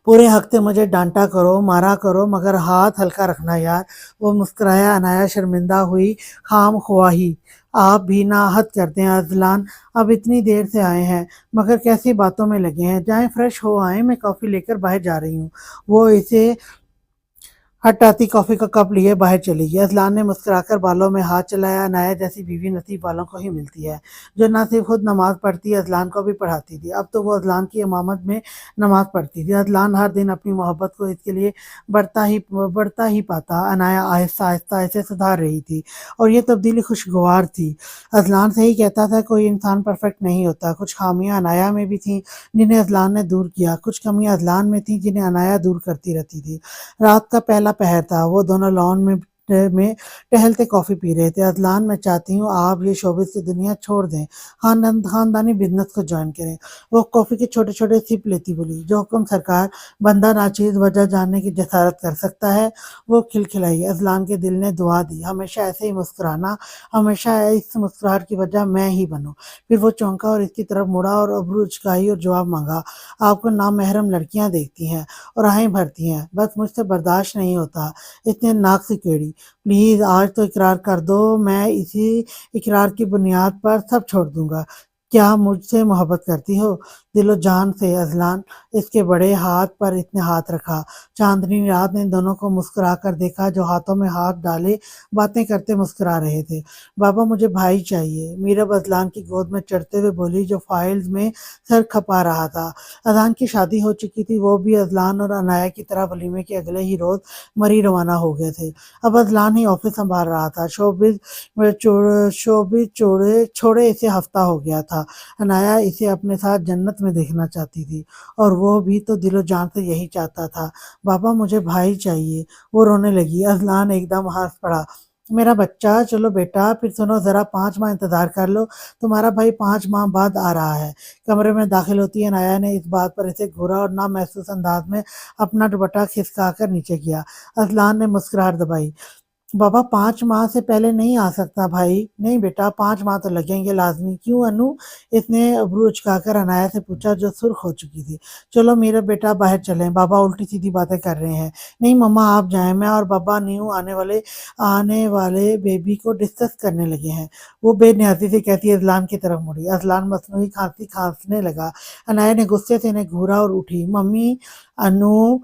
पूरे हफ्ते मुझे डांटा करो, मारा करो, मगर हाथ हल्का रखना यार। वो मुस्कुराया। अनाया शर्मिंदा हुई। खाम ख्वाही आप भी ना हद करते हैं अजलान। अब इतनी देर से आए हैं मगर कैसी बातों में लगे हैं। जाएं फ्रेश हो आए, मैं कॉफ़ी लेकर बाहर जा रही हूँ। वो इसे हटाती कॉफ़ी का कप लिए बाहर चली गई। अज़लान ने मुस्कुराकर बालों में हाथ चलाया। अनाया जैसी बीवी नसीब वालों को ही मिलती है जो न सिर्फ खुद नमाज पढ़ती है, अज़लान को भी पढ़ाती थी। अब तो वो अज़लान की इमामत में नमाज पढ़ती थी। अज़लान हर दिन अपनी मोहब्बत को इसके लिए बढ़ता ही पाता। अनाया आहिस्ता आहिस्ता इसे सुधार रही थी और ये तब्दीली खुशगवार थी। अज़लान सही कहता था, कोई इंसान परफेक्ट नहीं होता। कुछ खामियां अनाया में भी थीं जिन्हें अज़लान ने दूर किया, कुछ कमियां अज़लान में थीं जिन्हें अनाया दूर करती रहती थी। रात का पहला पहर था। वो दोनों लॉन में टहलते कॉफ़ी पी रहे थे। अज़लान, मैं चाहती हूँ आप ये शोबिस की दुनिया छोड़ दें, खानदानी बिजनेस को ज्वाइन करें। वो कॉफ़ी के छोटे छोटे सिप लेती बोली। जो हुक्म सरकार। बंदा नाचीज वजह जानने की जसारत कर सकता है। वो खिलखिलाई। अज़लान के दिल ने दुआ दी, हमेशा ऐसे ही मुस्कुराना, हमेशा इस मुस्कुराहट की वजह मैं ही बनूं। फिर वो चौंका और इसकी तरफ मुड़ा और अबरू उचकाई और जवाब मांगा। आपको नामहरम लड़कियां देखती हैं और आहें भरती हैं, बस मुझसे बर्दाश्त नहीं होता। इसने नाक सिकेड़ी। प्लीज़ आज तो इकरार कर दो, मैं इसी इकरार की बुनियाद पर सब छोड़ दूंगा। क्या मुझसे मोहब्बत करती हो? दिलो जान से अजलान। इसके बड़े हाथ पर इसने हाथ रखा। चांदनी रात ने दोनों को मुस्कुरा कर देखा जो हाथों में हाथ डाले बातें करते मुस्कुरा रहे थे। बाबा, मुझे भाई चाहिए, मीरब अजलान की गोद में चढ़ते हुए बोली जो फाइल्स में सर खपा रहा था। अज़ान की शादी हो चुकी थी। वो भी अज़लान और अनाया की तरह वलीमे के अगले ही रोज़ मरी रवाना हो गए थे। अब अज़लान ही ऑफिस संभाल रहा था। शोबिज छोड़े इसे हफ्ता हो गया था। अनाया इसे अपने साथ जन्नत में देखना चाहती थी और वो भी तो दिलो जान से यही चाहता था। बाबा, मुझे भाई चाहिए। वो रोने लगी। अज़लान एकदम हंस पड़ा। मेरा बच्चा, चलो बेटा, फिर सुनो ज़रा, 5 माह इंतज़ार कर लो, तुम्हारा भाई 5 माह बाद आ रहा है। कमरे में दाखिल होती है नाया ने इस बात पर इसे घूरा और ना महसूस अंदाज में अपना दुपट्टा खिसका कर नीचे किया। अजलान ने मुस्कुराहट दबाई। बाबा, 5 माह से पहले नहीं आ सकता भाई? नहीं बेटा, 5 माह तो लगेंगे लाजमी। क्यों अनु? इसने अबरू उचकाकर अनाया से पूछा जो सुर्ख हो चुकी थी। चलो मेरा बेटा, बाहर चलें, बाबा उल्टी सीधी बातें कर रहे हैं। नहीं मम्मा, आप जाएं, मैं और बाबा न्यू आने वाले बेबी को डिस्कस करने लगे हैं। वो बेनियाजी से कहती अजलान की तरफ मुड़ी। अजलान मसनूई खांसी खांसने लगा। अनाया ने गुस्से से इन्हें घूरा और उठी। मम्मी, अनु।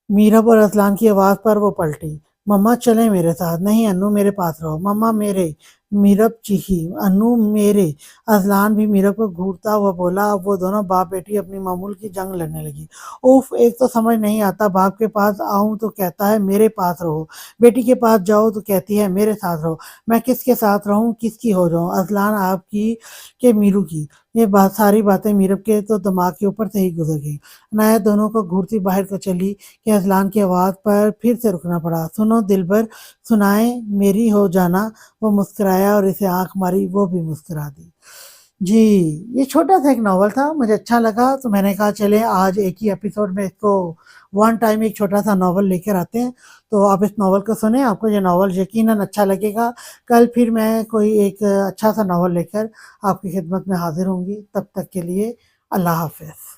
मीरब और अजलान की आवाज़ पर वो पलटी। मम्मा, चलें मेरे साथ। नहीं अनु, मेरे पास रहो। मम्मा, मेरे। मीरब चीखी। अनु, मेरे। अजलान भी मीरब को घूरता हुआ बोला। अब वो दोनों बाप बेटी अपनी मामूल की जंग लड़ने लगी। उफ, एक तो समझ नहीं आता, बाप के पास आऊं तो कहता है मेरे पास रहो, बेटी के पास जाओ तो कहती है मेरे साथ रहो। मैं किसके साथ रहूं, किसकी हो जाऊं? अजलान आपकी के मीरू की? یہ بات ساری باتیں میرب کے تو دماغ کے اوپر سے ہی گزر گئی۔ عنایت دونوں کو گھورتی باہر کو چلی کہ اذلان کی آواز پر پھر سے رکنا پڑا۔ سنو دلبر، سنائیں میری ہو جانا۔ وہ مسکرایا اور اسے آنکھ ماری، وہ بھی مسکرا دی۔ جی، یہ چھوٹا سا ایک ناول تھا، مجھے اچھا لگا تو میں نے کہا چلیں آج ایک ہی ایپیسوڈ میں اس کو ون ٹائم ایک چھوٹا سا ناول لے کر آتے ہیں۔ تو آپ اس ناول کو سنیں، آپ کو یہ ناول یقیناً اچھا لگے گا۔ کل پھر میں کوئی ایک اچھا سا ناول لے کر آپ کی خدمت میں حاضر ہوں گی۔ تب تک کے لیے اللہ حافظ۔